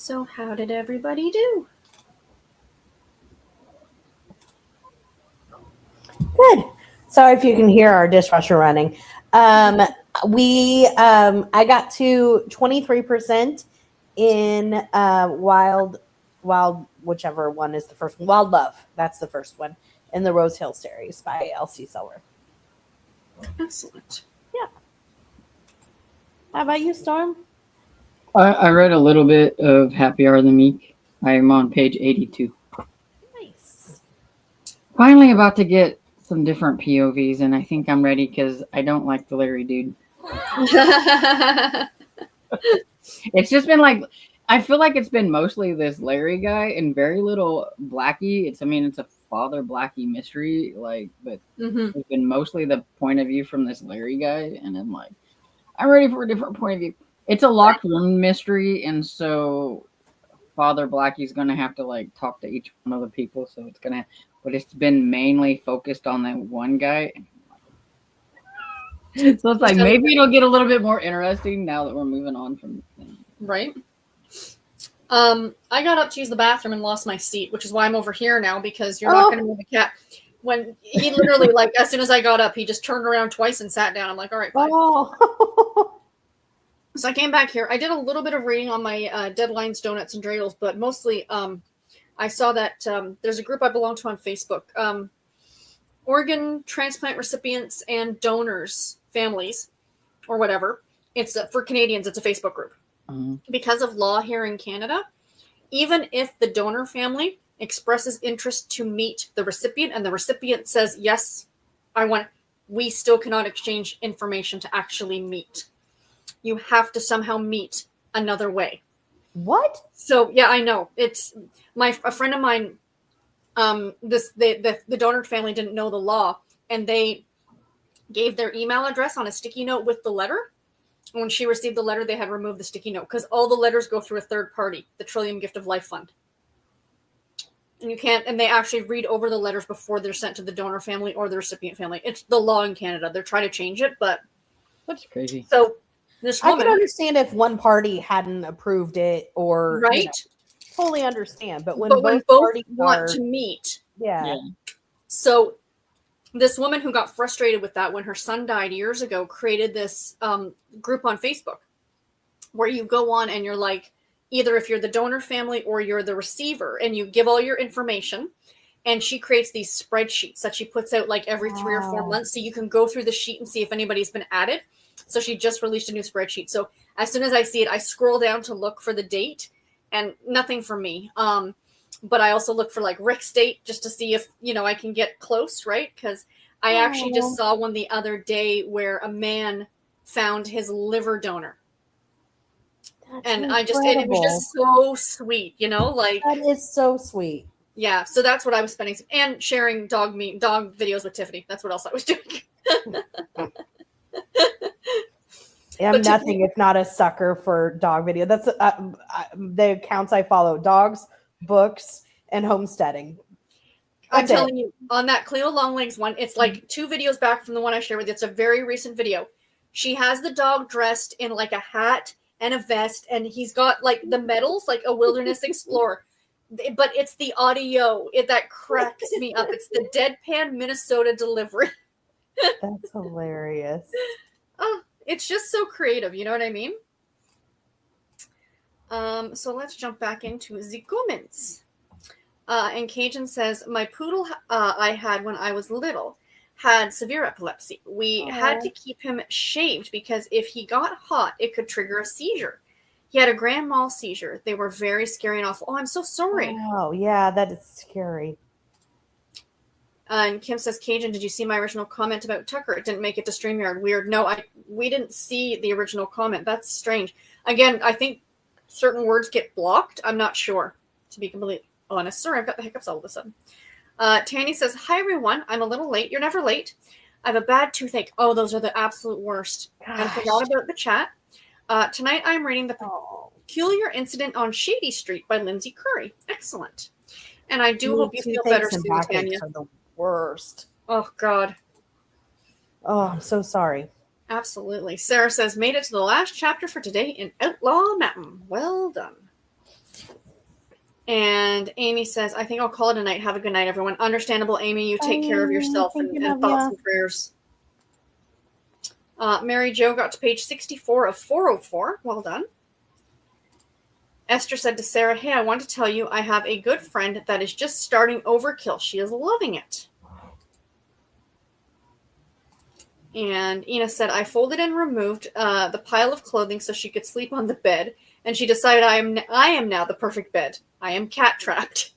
So how did everybody do? Good. Sorry if you can hear our dishwasher running. I got to 23% in wild, whichever one is the first one. Wild Love. That's the first one in the Rose Hill series by Elsie Selworth. Excellent. Yeah. How about you, Storm? I read a little bit of Happy Are the Meek. I am on page 82. Nice. Finally about to get some different POVs, and I think I'm ready because I don't like the Larry dude. It's just been like, I feel like it's been mostly this Larry guy and very little Blackie. It's a father Blackie mystery, but it's been mostly the point of view from this Larry guy, and I'm like, I'm ready for a different point of view. It's a locked room mystery, and so Father Blackie's gonna have to talk to each one of the people, but it's been mainly focused on that one guy. So it's like maybe it'll get a little bit more interesting now that we're moving on from right. I got up to use the bathroom and lost my seat, which is why I'm over here now, because you're not going to move the cat. When he literally, as soon as I got up, he just turned around twice and sat down. I'm like, all right, fine. Oh. So I came back here. I did a little bit of reading on my Deadlines, Donuts, and Dreidels, but mostly I saw that there's a group I belong to on Facebook, organ transplant recipients and donors families, or whatever. It's for Canadians. It's a Facebook group. Because of law here in Canada, even if the donor family expresses interest to meet the recipient and the recipient says, yes, we still cannot exchange information to actually meet. You have to somehow meet another way. What? So, yeah, I know. It's a friend of mine, the donor family didn't know the law, and they gave their email address on a sticky note with the letter. When she received the letter, they had removed the sticky note because all the letters go through a third party, the Trillium Gift of Life Fund. And you can't, and they actually read over the letters before they're sent to the donor family or the recipient family. It's the law in Canada. They're trying to change it, but that's crazy. So this woman, I can understand if one party hadn't approved it or right, totally understand. But when both parties want to meet, yeah. So this woman who got frustrated with that when her son died years ago created this group on Facebook where you go on and you're like, either if you're the donor family or you're the receiver, and you give all your information, and she creates these spreadsheets that she puts out every 3 or 4 months, so you can go through the sheet and see if anybody's been added. So she just released a new spreadsheet. So as soon as I see it, I scroll down to look for the date, and nothing for me. But I also look for Rick's date just to see if, I can get close, right? Because I actually just saw one the other day where a man found his liver donor. That's and incredible. It was just so sweet, that is so sweet. Yeah, so that's what I was spending, and sharing dog videos with Tiffany. That's what else I was doing. I'm nothing if not a sucker for dog video. That's the accounts I follow: dogs, books, and homesteading. I'm telling you, on that Cleo Longlegs one, it's 2 videos back from the one I shared with you. It's a very recent video. She has the dog dressed in a hat and a vest, and he's got the medals, like a wilderness explorer. But it's the audio that cracks me up. It's the deadpan Minnesota delivery. That's hilarious. Oh, it's just so creative. You know what I mean? So let's jump back into the comments. And Cajun says, my poodle I had when I was little had severe epilepsy. We had to keep him shaved because if he got hot, it could trigger a seizure. He had a grand mal seizure. They were very scary and awful. Oh, I'm so sorry. Oh, yeah, that is scary. And Kim says, Cajun, did you see my original comment about Tucker? It didn't make it to StreamYard. Weird. No, we didn't see the original comment. That's strange. Again, I think certain words get blocked. I'm not sure, to be completely honest. Sorry, I've got the hiccups all of a sudden. Tanny says, hi, everyone. I'm a little late. You're never late. I have a bad toothache. Oh, those are the absolute worst. Gosh. And forgot about the chat. Tonight I'm reading The Peculiar Incident on Shady Street by Lindsay Curry. Excellent. And I do hope you feel better soon, Tanya. Are the worst. Oh, God. Oh, I'm so sorry. Absolutely. Sarah says, made it to the last chapter for today in Outlaw Mountain. Well done. And Amy says, I think I'll call it a night. Have a good night, everyone. Understandable, Amy. You take care of yourself and thoughts and prayers. Mary Jo got to page 64 of 404. Well done. Esther said to Sarah, hey, I want to tell you I have a good friend that is just starting Overkill. She is loving it. And Ina said, I folded and removed the pile of clothing so she could sleep on the bed. And she decided I am now the perfect bed. I am cat trapped.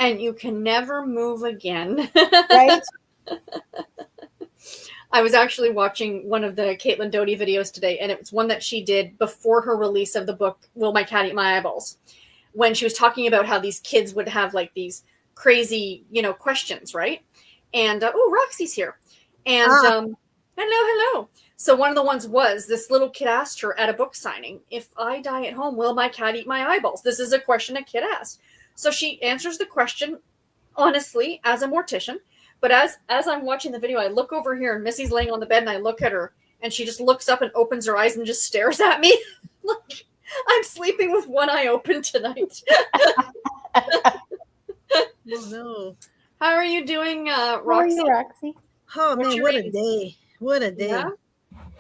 And you can never move again. Right? I was actually watching one of the Caitlin Doty videos today, and it was one that she did before her release of the book, Will My Cat Eat My Eyeballs? When she was talking about how these kids would have like these crazy, questions, right? And, Roxy's here. And, hello. So one of the ones was this little kid asked her at a book signing, if I die at home, will my cat eat my eyeballs? This is a question a kid asked. So she answers the question honestly as a mortician. But as I'm watching the video, I look over here and Missy's laying on the bed and I look at her and she just looks up and opens her eyes and just stares at me. Like, I'm sleeping with one eye open tonight. Oh, no. How are you doing, Roxy? How are you, Roxy? Oh, What's man, your what a name? day. What a day. Yeah?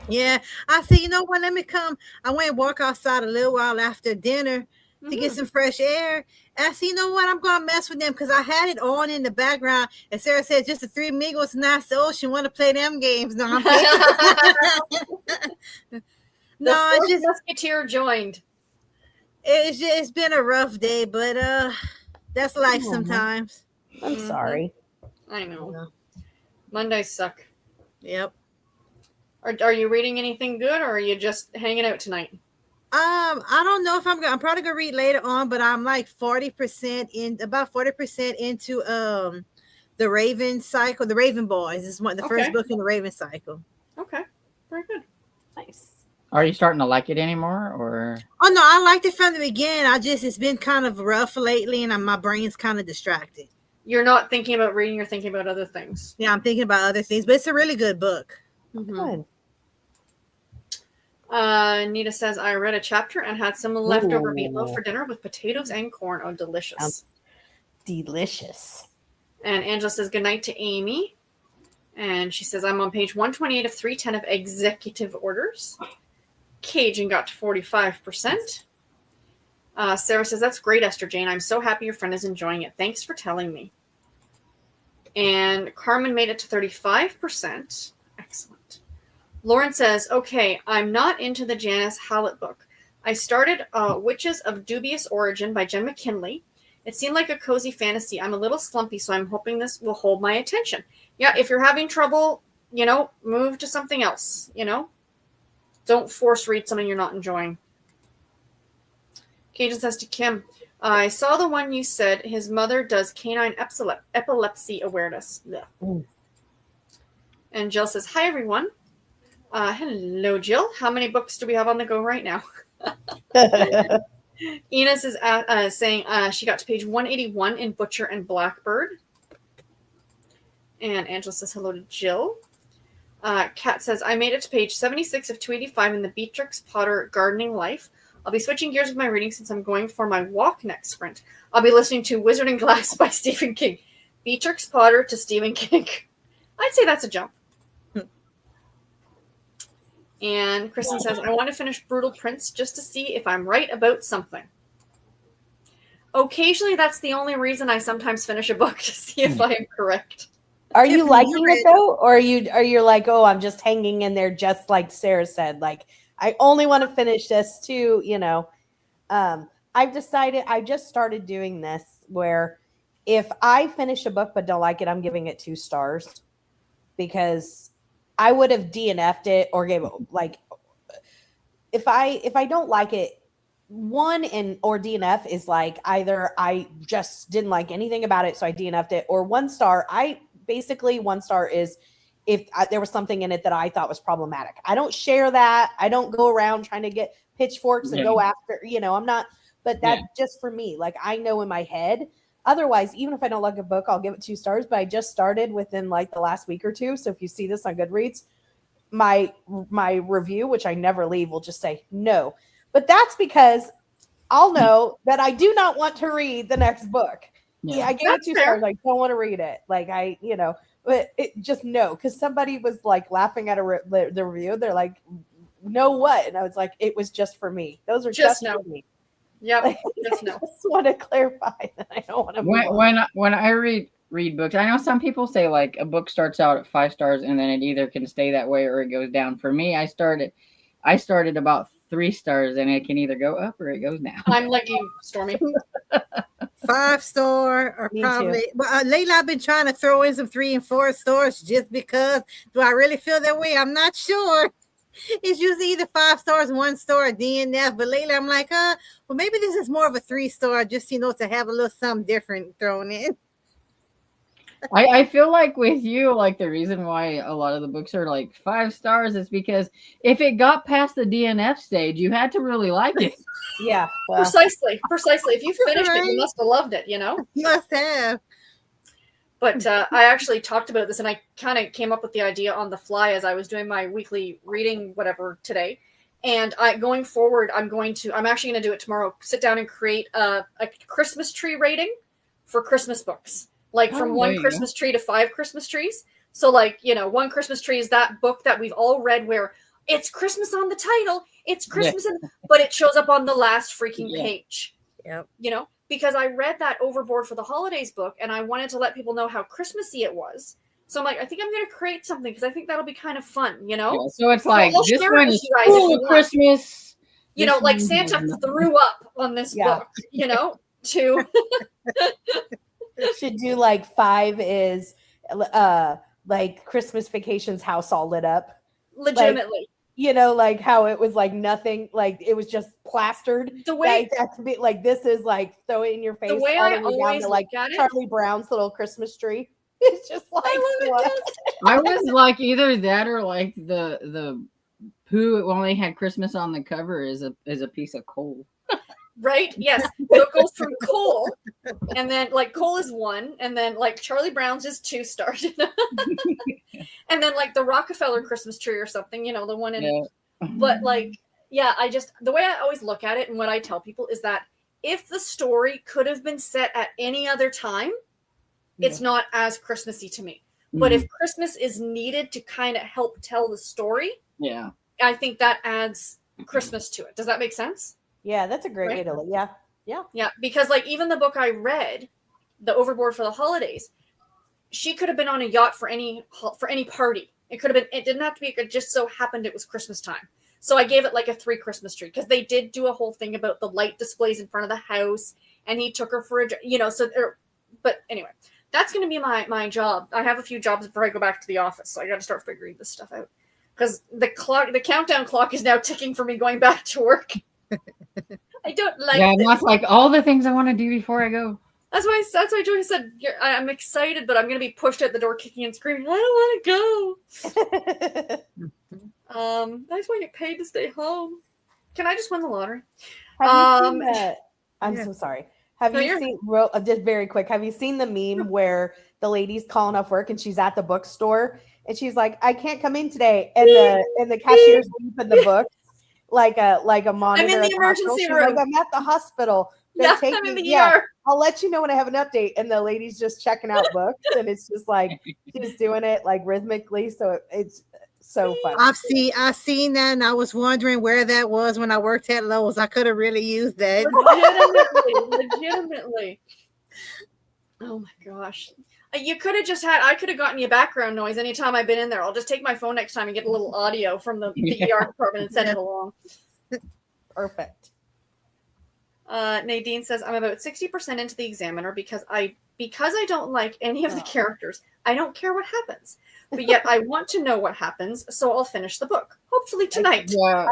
Yeah. I said, you know what? Let me come. I went and walk outside a little while after dinner to get some fresh air. And I said, you know what? I'm going to mess with them because I had it on in the background. And Sarah said, just the three amigos. And I said, oh, she want to play them games. No, I'm playing. No, it's just Musketeer joined. It's been a rough day, but that's life sometimes. I'm sorry. I know. Yeah. Mondays suck. Yep. Are you reading anything good, or are you just hanging out tonight? I don't know if I'm probably gonna read later on, but I'm like 40% into the Raven cycle, the Raven Boys. This is the first book in the Raven cycle. Okay, very good. Nice. Are you starting to like it anymore, or? Oh no, I liked it from the beginning. It's been kind of rough lately, and my brain's kind of distracted. You're not thinking about reading; you're thinking about other things. Yeah, I'm thinking about other things, but it's a really good book. Good. Nita says, I read a chapter and had some leftover meatloaf for dinner with potatoes and corn. Oh, delicious. Sounds delicious. And Angela says, good night to Amy. And she says, I'm on page 128 of 310 of executive orders. Cajun got to 45%. Sarah says, that's great, Esther Jane. I'm so happy your friend is enjoying it. Thanks for telling me. And Carmen made it to 35%. Excellent. Lauren says, okay, I'm not into the Janice Hallett book. I started Witches of Dubious Origin by Jen McKinley. It seemed like a cozy fantasy. I'm a little slumpy, so I'm hoping this will hold my attention. Yeah, if you're having trouble, move to something else, Don't force read something you're not enjoying. Cajun says to Kim, I saw the one you said his mother does canine epilepsy awareness. And Jill says, hi, everyone. Hello, Jill. How many books do we have on the go right now? Enos is saying she got to page 181 in Butcher and Blackbird. And Angela says hello to Jill. Kat says, I made it to page 76 of 285 in the Beatrix Potter Gardening Life. I'll be switching gears with my reading since I'm going for my walk next sprint. I'll be listening to Wizard and Glass by Stephen King. Beatrix Potter to Stephen King. I'd say that's a jump. And Kristen says, I want to finish Brutal Prince just to see if I'm right about something. Occasionally, that's the only reason I sometimes finish a book, to see if I am correct. Are you liking it though? Or are you like, oh, I'm just hanging in there just like Sarah said, like, I only want to finish this too, I've decided, I just started doing this where if I finish a book but don't like it, I'm giving it 2 stars, because I would have DNF'd it or gave it, like, if I don't like it, 1 or DNF is like either I just didn't like anything about it, so I DNF'd it, or 1 star. Basically 1 star is if there was something in it that I thought was problematic. I don't share that. I don't go around trying to get pitchforks and go after, I'm not, but that's just for me. Like, I know in my head. Otherwise, even if I don't like a book, I'll give it 2 stars, but I just started within like the last week or 2. So if you see this on Goodreads, my review, which I never leave, will just say no. But that's because I'll know that I do not want to read the next book. Yeah. I gave That's it 2 fair. stars. I don't want to read it. Like but it just no, because somebody was like laughing at the review. They're like, "No, what?" And I was like, "It was just for me. Those are Just just no. for me." Yep. Like, Just I no. just want to clarify that I don't want to move on. When I read books, I know some people say like a book starts out at 5 stars and then it either can stay that way or it goes down. For me, I started about 3 stars and it can either go up or it goes down. I'm like you, Stormy. 5-star or Me probably. too. Well, lately I've been trying to throw in some 3 and 4 stars just because. Do I really feel that way? I'm not sure. It's usually either 5 stars, 1 star, or DNF. But lately I'm like, well, maybe this is more of a 3-star, just to have a little something different thrown in. I feel like with you, like the reason why a lot of the books are like 5 stars is because if it got past the DNF stage, you had to really like it. Yeah, well, Precisely. If you finished it, you Right. must have loved it, Must have. But I actually talked about this, and I kind of came up with the idea on the fly as I was doing my weekly reading, whatever, today. And going forward, I'm actually going to do it tomorrow. Sit down and create a Christmas tree rating for Christmas books, like from Oh, 1 there you Christmas tree to 5 Christmas trees. So, like, 1 Christmas tree is that book that we've all read where it's Christmas on the title, it's Christmas, but it shows up on the last freaking page. Yep. Because I read that Overboard for the Holidays book and I wanted to let people know how Christmassy it was. So I'm like, I think I'm going to create something because I think that'll be kind of fun, Yeah, so it's like I'll this share it one with is you guys if full you of want. Christmas. Like Santa threw up on this Yeah. book, to should do like 5 is like Christmas Vacation's house all lit up. legitimately. Like how it was like nothing, like it was just plastered. The way that to be like this is like throw it in your face. the way all I the way down always to like look at it, Charlie Brown's little Christmas tree. It's just like I love what? it. I was like either that or like the who only had Christmas on the cover is a piece of coal. Right? Yes. So it goes from coal, and then like coal is 1, and then like Charlie Brown's is 2 stars, and then like the Rockefeller Christmas tree or something, the one in. Yeah. But like, yeah, the way I always look at it and what I tell people is that if the story could have been set at any other time, it's not as Christmassy to me. But if Christmas is needed to kind of help tell the story, yeah, I think that adds Christmas to it. Does that make sense? Yeah, that's a great way to Yeah, because like even the book I read, The Overboard for the Holidays, she could have been on a yacht for any party. It didn't have to be, it just so happened it was Christmas time. So I gave it like a 3 Christmas tree because they did do a whole thing about the light displays in front of the house, and he took her for but anyway, that's going to be my job. I have a few jobs before I go back to the office, so I got to start figuring this stuff out because the countdown clock is now ticking for me going back to work. I don't like yeah, and this. that's like all the things I want to do before I go. That's why Joey said I'm excited, but I'm going to be pushed out the door, kicking and screaming. I don't want to go. I just want to get paid to stay home. Can I just win the lottery? Have you seen that? I'm yeah. so sorry. Have No, you seen just very quick? Have you seen the meme where the lady's calling off work and she's at the bookstore and she's like, "I can't come in today," and the cashier's leaving the books like a monitor. I'm in the emergency She's room. like, "I'm at the hospital. Yeah, I'm in the ER. I'll let you know when I have an update." And the lady's just checking out books, and it's just like she's doing it like rhythmically, so it's so funny. I've seen that, and I was wondering where that was when I worked at Lowe's. I could have really used that. Legitimately. Oh my gosh. You could have I could have gotten you background noise anytime I've been in there. I'll just take my phone next time and get a little audio from the ER department and send it along. Perfect. Nadine says, I'm about 60% into the Examiner because I don't like any of the characters. I don't care what happens. But yet I want to know what happens, so I'll finish the book. Hopefully tonight. Yeah.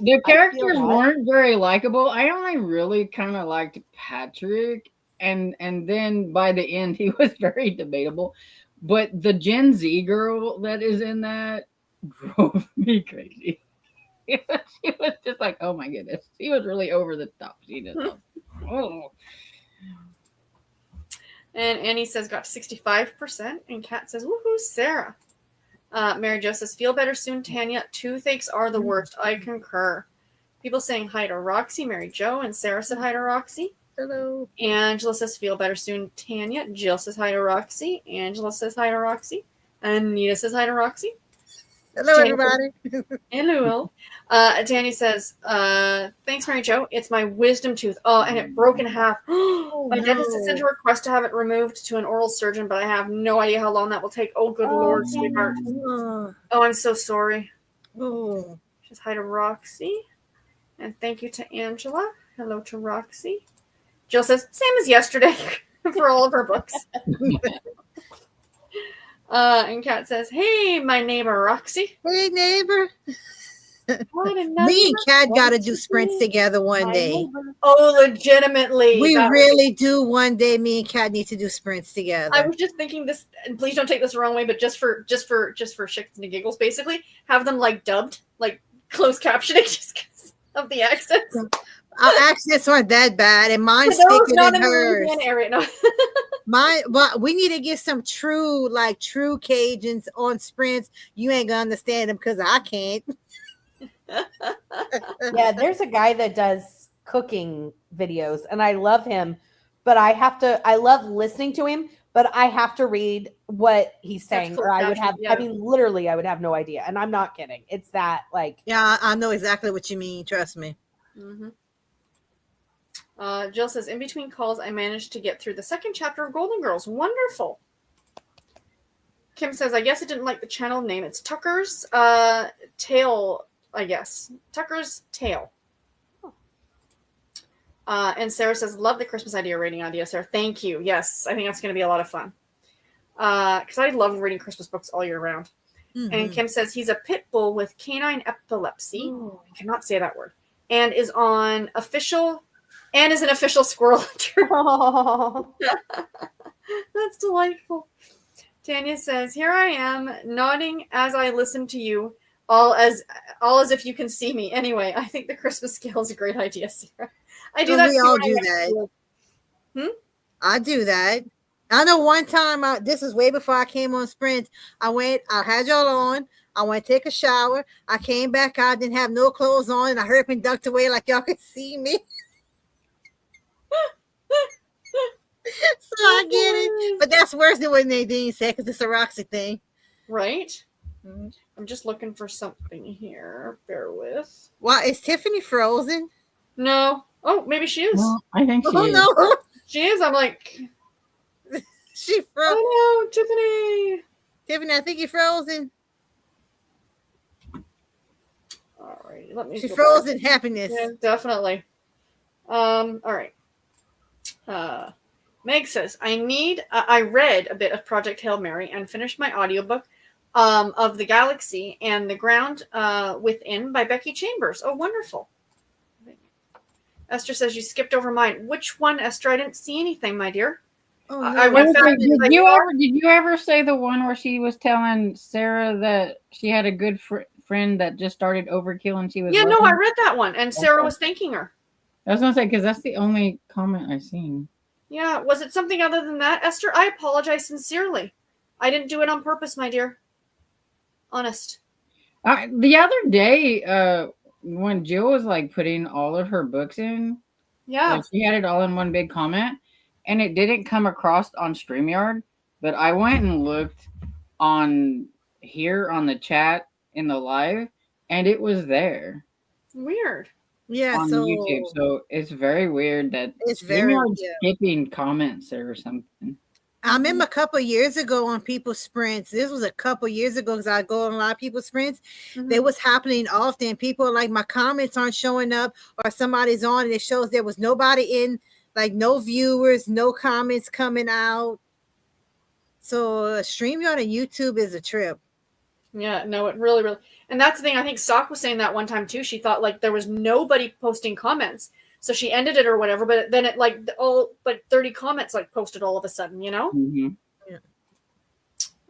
The characters weren't very likable. I only really kind of liked Patrick, and then by the end he was very debatable. But the Gen Z girl that is in that drove me crazy. She was just like, oh my goodness. She was really over the top. She just And Annie says got 65%, and Kat says, woohoo, Sarah. Mary Jo says, feel better soon, Tanya. Toothaches are the worst. I concur. People saying hi to Roxy, Mary Jo, and Sarah said hi to Roxy. Hello. Angela says feel better soon, Tanya. Jill says hi to Roxy. Angela says hi to Roxy. Anita says hi to Roxy. Hello, Tanya everybody. Hello. Tanya says, thanks, Mary Jo. It's my wisdom tooth. Oh, and it broke in half. My dentist has sent a request to have it removed to an oral surgeon, but I have no idea how long that will take. Oh, good Lord, sweetheart. Oh, Oh, I'm so sorry. oh. She says hi to Roxy. And thank you to Angela. Hello to Roxy. Jill says, same as yesterday for all of her books. And Kat says, hey, my neighbor Roxy. Hey, neighbor. What a Me and Kat got to do sprints together one My day. neighbor. Oh, legitimately. We That really do one day. Me and Kat need to do sprints together. I was just thinking this, and please don't take this the wrong way, but just for shits and giggles, basically, have them like dubbed, like closed captioning, just because of the accents. Our accents aren't that bad, and mine's For those thicker not than in the hers. Louisiana area, no. Mine, but we need to get some true Cajuns on sprints. You ain't gonna understand them because I can't. Yeah, there's a guy that does cooking videos, and I love him, but I love listening to him, but I have to read what he's saying, or I would have, Yeah. I mean, literally, I would have no idea. And I'm not kidding. It's that, like, Yeah, I know exactly what you mean. Trust me. Mm-hmm. Jill says, in between calls, I managed to get through the second chapter of Golden Girls. Wonderful. Kim says, I guess I didn't like the channel name. It's Tucker's Tale, I guess. Tucker's Tale. And Sarah says, love the Christmas rating idea, Sarah. Thank you. Yes, I think that's going to be a lot of fun. Because I love reading Christmas books all year round. Mm-hmm. And Kim says, he's a pit bull with canine epilepsy. Ooh. I cannot say that word. And is an official squirrel hunter. oh. That's delightful. Tanya says, here I am, nodding as I listen to you, all as if you can see me. Anyway, I think the Christmas scale is a great idea, Sarah. I do that. We all do that. I do that. I know one time, this is way before I came on sprints. I had y'all on. I went to take a shower. I came back out, didn't have no clothes on, and I heard him ducked away like y'all could see me. So I get it. But that's worse than what Nadine said because it's a Roxy thing. Right? Mm-hmm. I'm just looking for something here. Bear with. Well, is Tiffany frozen? No. Oh, maybe she is. Well, I think she is. No. She is. I'm like... She frozen. Oh, no, Tiffany. Tiffany, I think you're frozen. All right. Let me. She froze in happiness. Yeah, definitely. All right. Meg says, I read a bit of Project Hail Mary and finished my audiobook of The Galaxy and the Ground Within by Becky Chambers. Oh, wonderful. Esther says, you skipped over mine. Which one, Esther? I didn't see anything, my dear. Oh, no. I went back. Did you ever say the one where she was telling Sarah that she had a good friend that just started Overkill and she was... Yeah, no, I read that one, and Sarah was thanking her. I was going to say, because that's the only comment I've seen. Yeah, was it something other than that, Esther? I apologize sincerely. I didn't do it on purpose, my dear. Honest. The other day, when Jill was like putting all of her books in, yeah, she had it all in one big comment, and it didn't come across on StreamYard, but I went and looked on here on the chat in the live, and it was there. Weird. Yeah, on YouTube. So it's very weird that it's very skipping comments or something. I remember a couple of years ago on people's sprints. This was a couple of years ago because I go on a lot of people's sprints. Mm-hmm. They was happening often. People are like, my comments aren't showing up, or somebody's on and it shows there was nobody in, like no viewers, no comments coming out. So StreamYard and YouTube is a trip. Yeah, no, it really, really. And that's the thing. I think Sock was saying that one time too. She thought like there was nobody posting comments. So she ended it or whatever, but then it like all like 30 comments like posted all of a sudden, you know? Mm-hmm.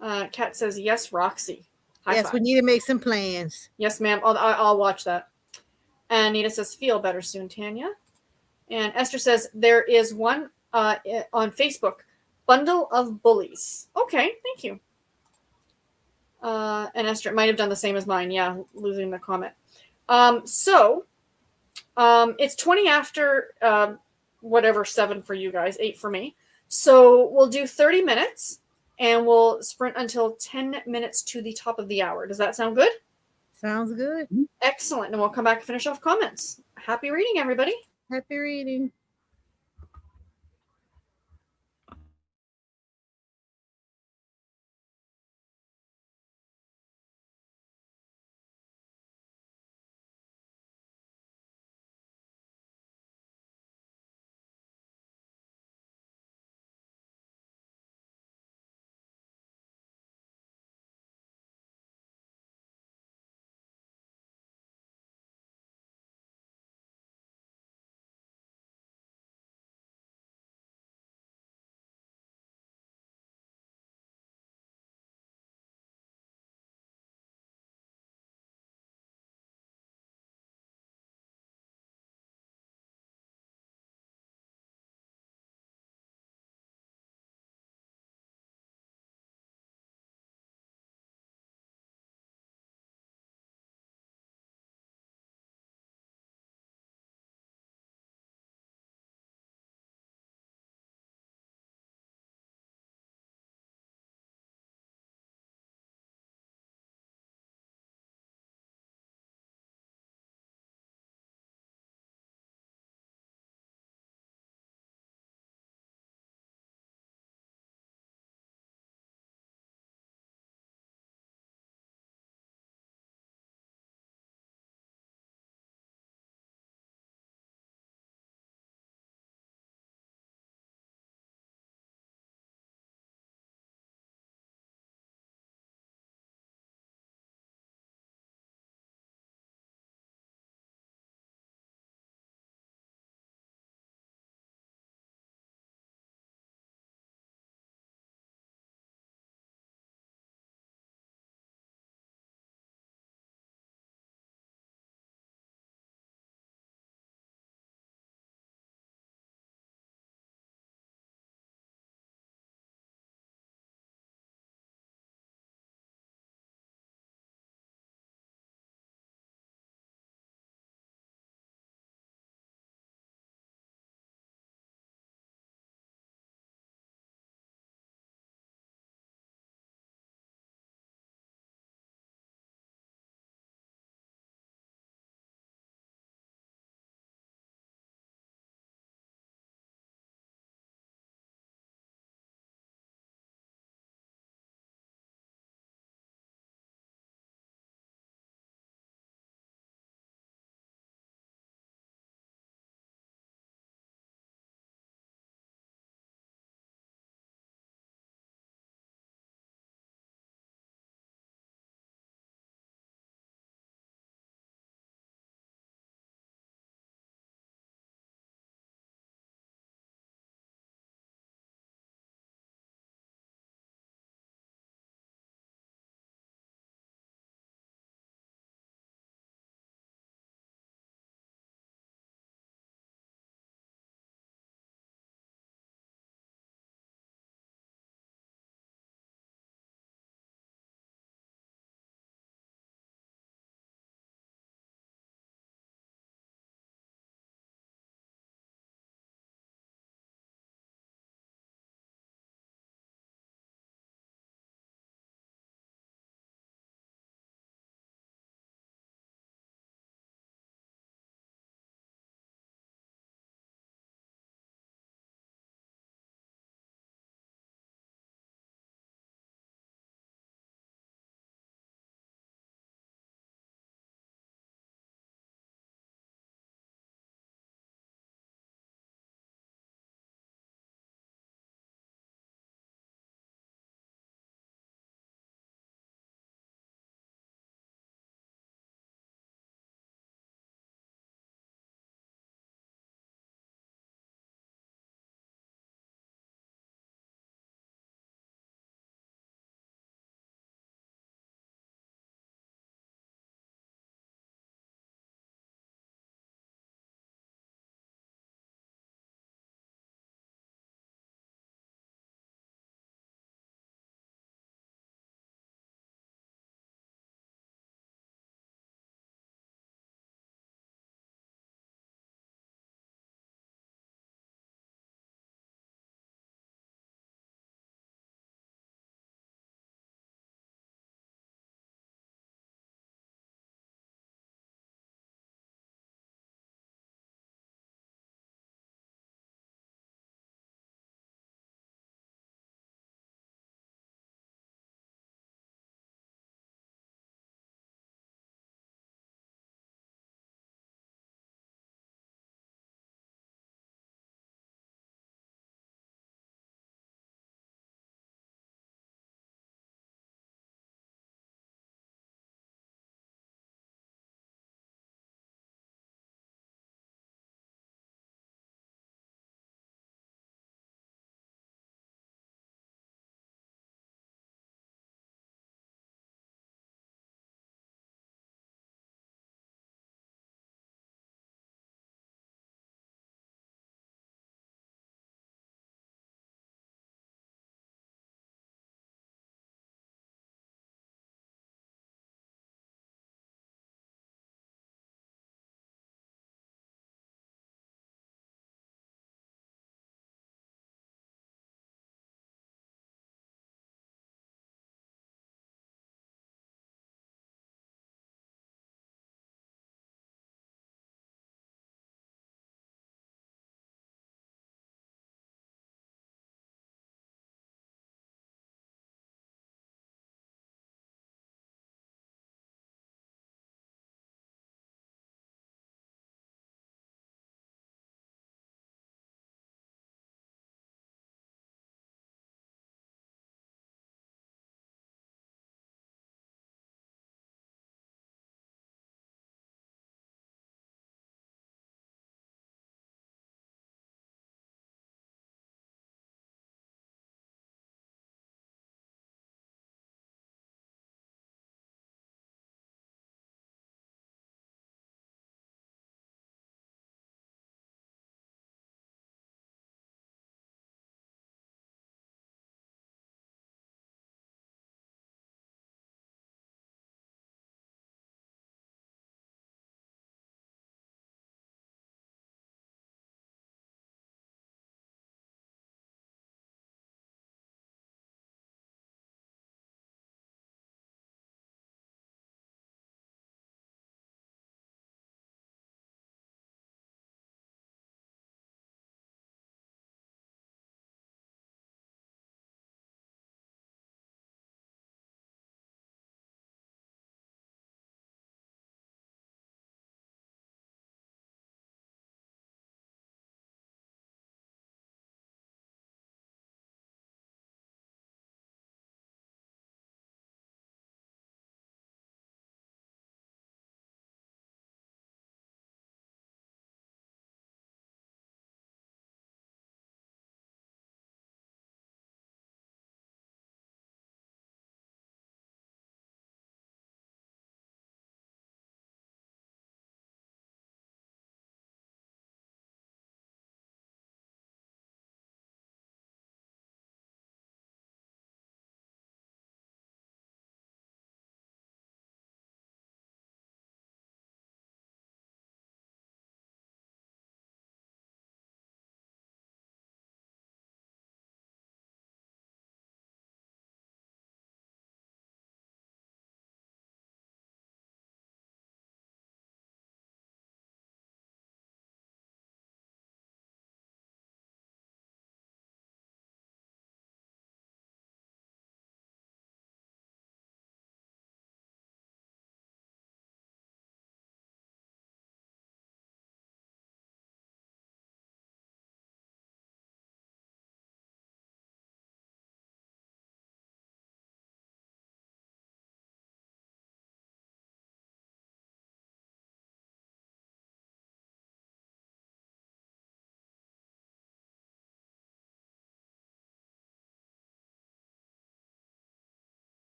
Yeah. Kat says, yes, Roxy. High five. We need to make some plans. Yes, ma'am. I'll watch that. And Nita says, feel better soon, Tanya. And Esther says, there is one on Facebook, Bundle of Bullies. Okay, thank you. And Esther might have done the same as mine. Yeah, losing the comment. So It's 20 after whatever 7 for you guys, 8 for me. So we'll do 30 minutes and we'll sprint until 10 minutes to the top of the hour. Does that sound good? Sounds good. Excellent. And we'll come back and finish off comments. Happy reading, everybody. Happy reading.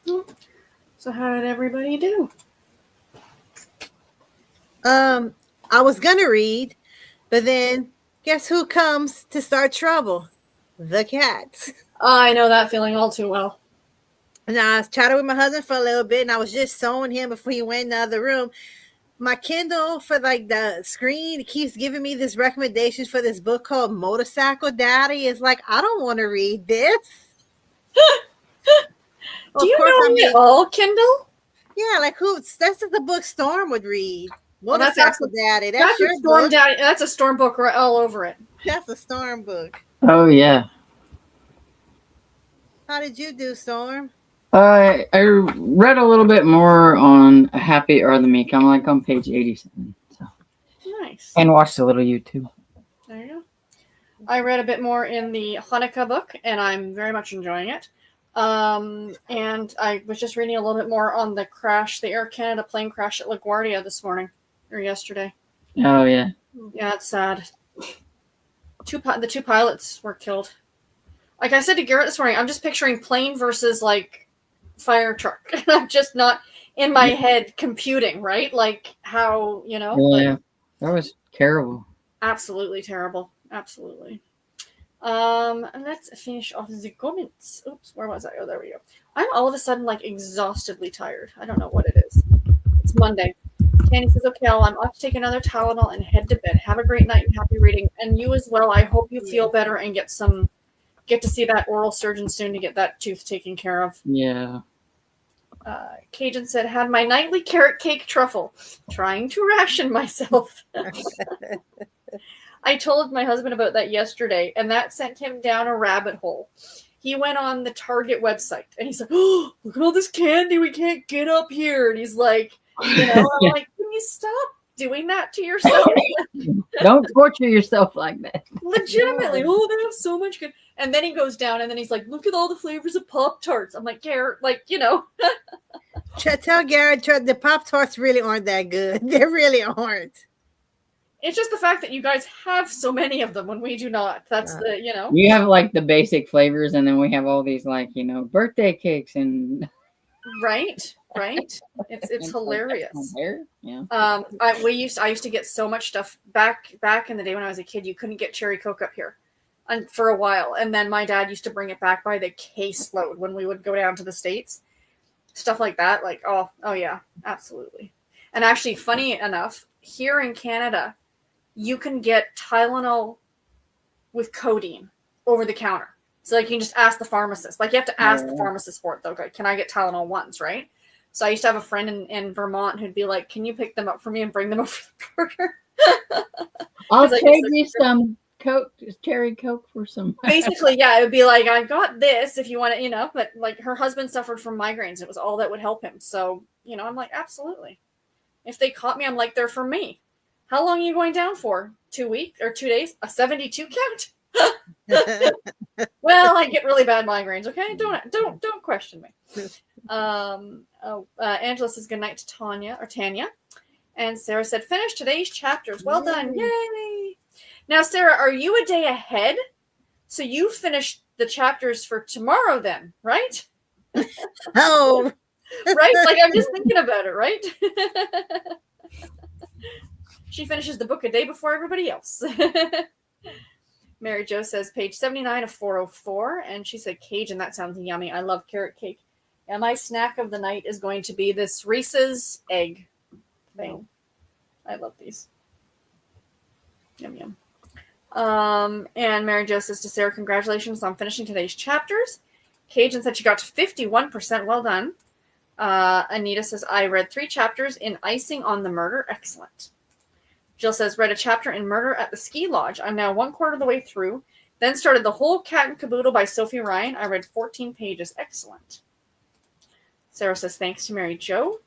So how did everybody do? I was gonna read, but then guess who comes to start trouble? The cats. I know that feeling all too well. And I was chatting with my husband for a little bit, and I was just showing him before he went in the other room. My Kindle for like the screen keeps giving me this recommendations for this book called Motorcycle Daddy. It's like, I don't want to read this. Do you know me at all, Kindle? Yeah, like who? That's the book Storm would read. Well, that's Motorcycle Daddy. That's your a Storm book. Daddy. That's a Storm book right all over it. That's a Storm book. Oh yeah. How did you do, Storm? I read a little bit more on Happy Are the Meek. I'm like on page 87. So. Nice. And watched a little YouTube. There you go. I read a bit more in the Hanukkah book, and I'm very much enjoying it. And I was just reading a little bit more on the Air Canada plane crash at LaGuardia this morning or yesterday. Oh yeah. Yeah, it's sad. The two pilots were killed. Like I said to Garrett this morning, I'm just picturing plane versus like fire truck. I'm just not in my head computing, right? Like how, Yeah, that was terrible. Absolutely terrible. Absolutely. And let's finish off the comments. Oops, where was I? Oh, there we go. I'm all of a sudden like exhaustedly tired. I don't know what it is. It's Monday. Tanny says, okay, I'm off to take another Tylenol and head to bed. Have a great night and happy reading. And you as well. I hope you feel better and get to see that oral surgeon soon to get that tooth taken care of. Yeah. Cajun said, had my nightly carrot cake truffle. Trying to ration myself. I told my husband about that yesterday, and that sent him down a rabbit hole. He went on the Target website, and he said, oh, look at all this candy we can't get up here. And he's like, I'm like, can you stop doing that to yourself? Don't torture yourself like that. Legitimately. Oh, they have so much good. And then he goes down, and then he's like, look at all the flavors of Pop-Tarts. I'm like, Garrett, Tell Garrett the Pop-Tarts really aren't that good. They really aren't. It's just the fact that you guys have so many of them when we do not. That's You have like the basic flavors, and then we have all these like, birthday cakes and right. It's hilarious. Yeah. I used to get so much stuff back in the day when I was a kid. You couldn't get cherry Coke up here, and for a while, and then my dad used to bring it back by the caseload when we would go down to the States. Stuff like that, like oh yeah, absolutely. And actually, funny enough, here in Canada, you can get Tylenol with codeine over the counter. So like you can just ask the pharmacist. Like you have to ask the pharmacist for it though. Like, can I get Tylenol once, right? So I used to have a friend in Vermont who'd be like, can you pick them up for me and bring them over the border? I'll trade you some Coke, cherry Coke for some. Basically, yeah, it would be like, I've got this if you want to, but like her husband suffered from migraines. It was all that would help him. So, I'm like, absolutely. If they caught me, I'm like, they're for me. How long are you going down for? 2 weeks or 2 days? A 72 count? Well, I get really bad migraines. Okay, don't question me. Angela says good night to Tanya, and Sarah said finish today's chapters. Well done, yay! Now, Sarah, are you a day ahead? So you finished the chapters for tomorrow, then, right? Oh, right. Like I'm just thinking about it, right? She finishes the book a day before everybody else. Mary Jo says page 79 of 404, and she said Cajun, that sounds yummy. I love carrot cake. And my snack of the night is going to be this Reese's egg thing. I love these. Yum yum. And Mary Jo says to Sarah, congratulations on finishing today's chapters. Cajun said she got to 51%. Well done. Anita says, I read 3 chapters in Icing on the Murder. Excellent. Jill says, read a chapter in Murder at the Ski Lodge. I'm now 1/4 of the way through. Then started the whole Cat and Caboodle by Sophie Ryan. I read 14 pages. Excellent. Sarah says, thanks to Mary Jo.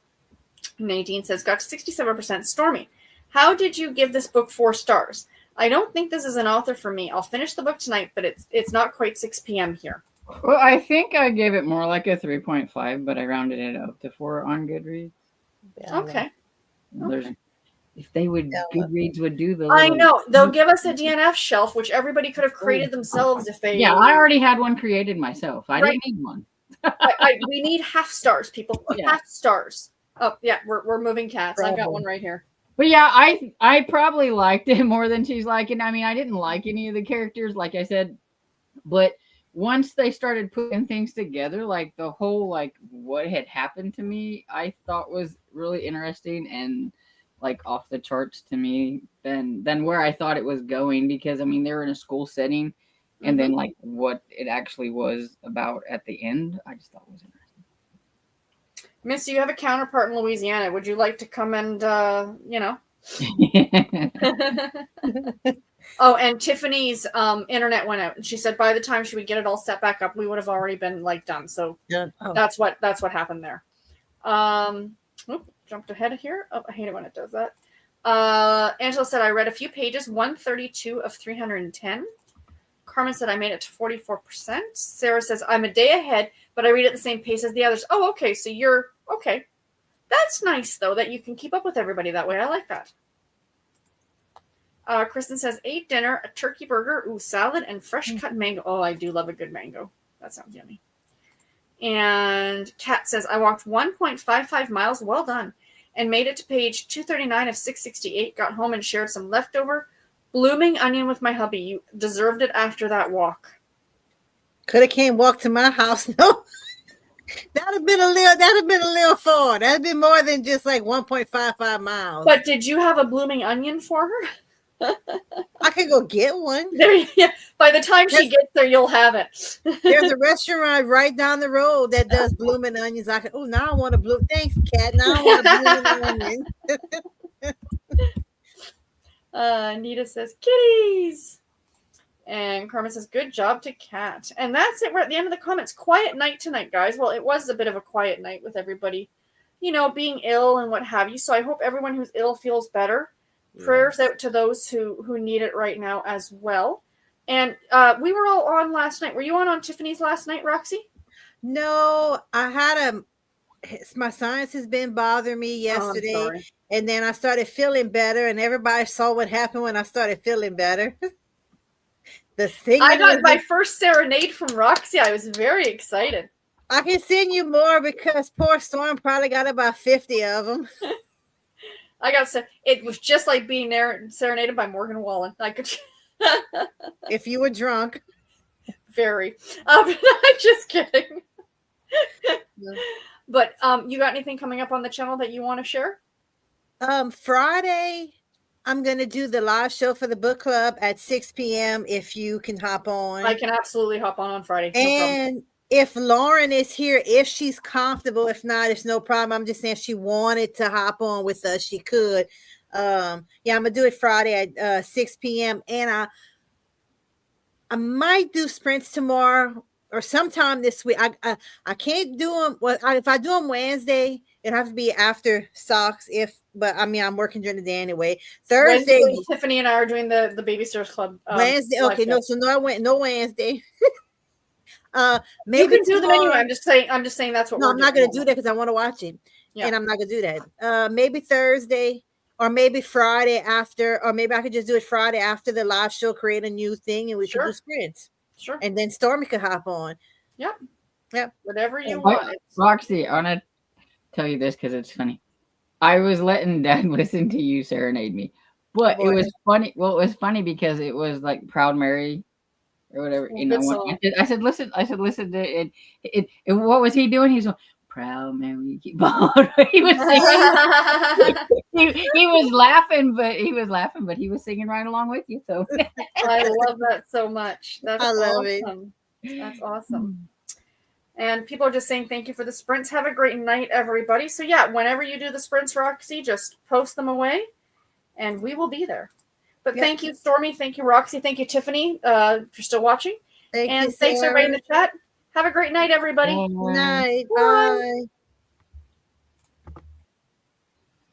Nadine says, got to 67%. Stormy, how did you give this book 4 stars? I don't think this is an author for me. I'll finish the book tonight, but it's not quite 6 p.m. here. Well, I think I gave it more like a 3.5, but I rounded it up to 4 on Goodreads. Yeah, okay. If they would, Goodreads would do the. I know they'll give us a DNF shelf, which everybody could have created themselves if they. Yeah, I already had one created myself. I didn't need one. We need half stars, people. Yeah. Half stars. Oh yeah, we're moving cats. I've got Problem. one right here. But yeah, I probably liked it more than she's liking. I mean, I didn't like any of the characters, like I said, but once they started putting things together, like the whole like what had happened to me, I thought was really interesting and like off the charts to me than where I thought it was going, because I mean they were in a school setting, and then like what it actually was about at the end, I just thought was interesting. Miss, you have a counterpart in Louisiana. Would you like to come and Oh, and Tiffany's internet went out, and she said by the time she would get it all set back up, we would have already been like done. So that's what happened there. Jumped ahead here. Oh, I hate it when it does that. Angela said I read a few pages, 132 of 310. Carmen said I made it to 44%. Sarah says I'm a day ahead, but I read at the same pace as the others. Oh, okay. So you're okay. That's nice though that you can keep up with everybody that way. I like that. Kristen says ate dinner, a turkey burger, salad, and fresh cut mango. Oh, I do love a good mango. That sounds yummy. And Kat says I walked 1.55 miles. Well done. And made it to page 239 of 668. Got home and shared some leftover blooming onion with my hubby. You deserved it after that walk. Could have came walk to my house. No, that'd have been a little far. That'd been more than just like 1.55 miles. But did you have a blooming onion for her? I could go get one. Yeah. By the time she gets there, you'll have it. There's a restaurant right down the road that does blooming onions. I could. Oh, now I want to bloom. Thanks, Kat. Now I want a blooming onion. Nita says kitties, and Carmen says good job to Kat. And that's it. We're at the end of the comments. Quiet night tonight, guys. Well, it was a bit of a quiet night with everybody, being ill and what have you. So I hope everyone who's ill feels better. Prayers out to those who need it right now as well. And we were all on last night. Were you on Tiffany's last night, Roxy? No, I had my sinus has been bothering me yesterday, and then I started feeling better, and everybody saw what happened when I started feeling better. I got my first serenade from Roxy. I was very excited. I can send you more because poor Storm probably got about 50 of them. It was just like being serenaded by Morgan Wallen. I could, if you were drunk. Very. I'm just kidding. But you got anything coming up on the channel that you want to share? Friday, I'm going to do the live show for the book club at 6 p.m. if you can hop on. I can absolutely hop on Friday. And if Lauren is here, if she's comfortable, if not, it's no problem. I'm just saying if she wanted to hop on with us, she could. I'm gonna do it Friday at 6 p.m. And I might do sprints tomorrow or sometime this week. I can't do them. Well, if I do them Wednesday, it'd have to be after socks. But I'm working during the day anyway. Thursday, Wednesday, Tiffany and I are doing the Babysitters Club. Wednesday, okay, no Wednesday. Maybe you can do them anyway. I'm just saying that's what. No, I'm not going to do that because I want to watch it, and I'm not going to do that. Maybe Thursday or maybe Friday after, or maybe I could just do it Friday after the live show. Create a new thing, and we should do sprints. Sure. And then Stormy could hop on. Yep. Whatever you want. Roxy, I want to tell you this because it's funny. I was letting Dad listen to you serenade me, but it was funny. Well, it was funny because it was like Proud Mary. Or whatever, I said, listen to it. And what was he doing? He's going, Proud Mary, keep on. He was singing. he was laughing, but he was singing right along with you. So I love that so much. I love it. That's awesome. And people are just saying thank you for the sprints. Have a great night, everybody. So whenever you do the sprints, Roxy, just post them away, and we will be there. But thank you, Stormy. Thank you, Roxy. Thank you, Tiffany, if you're still watching. Thanks, everybody in the chat. Have a great night, everybody. Good night. Bye.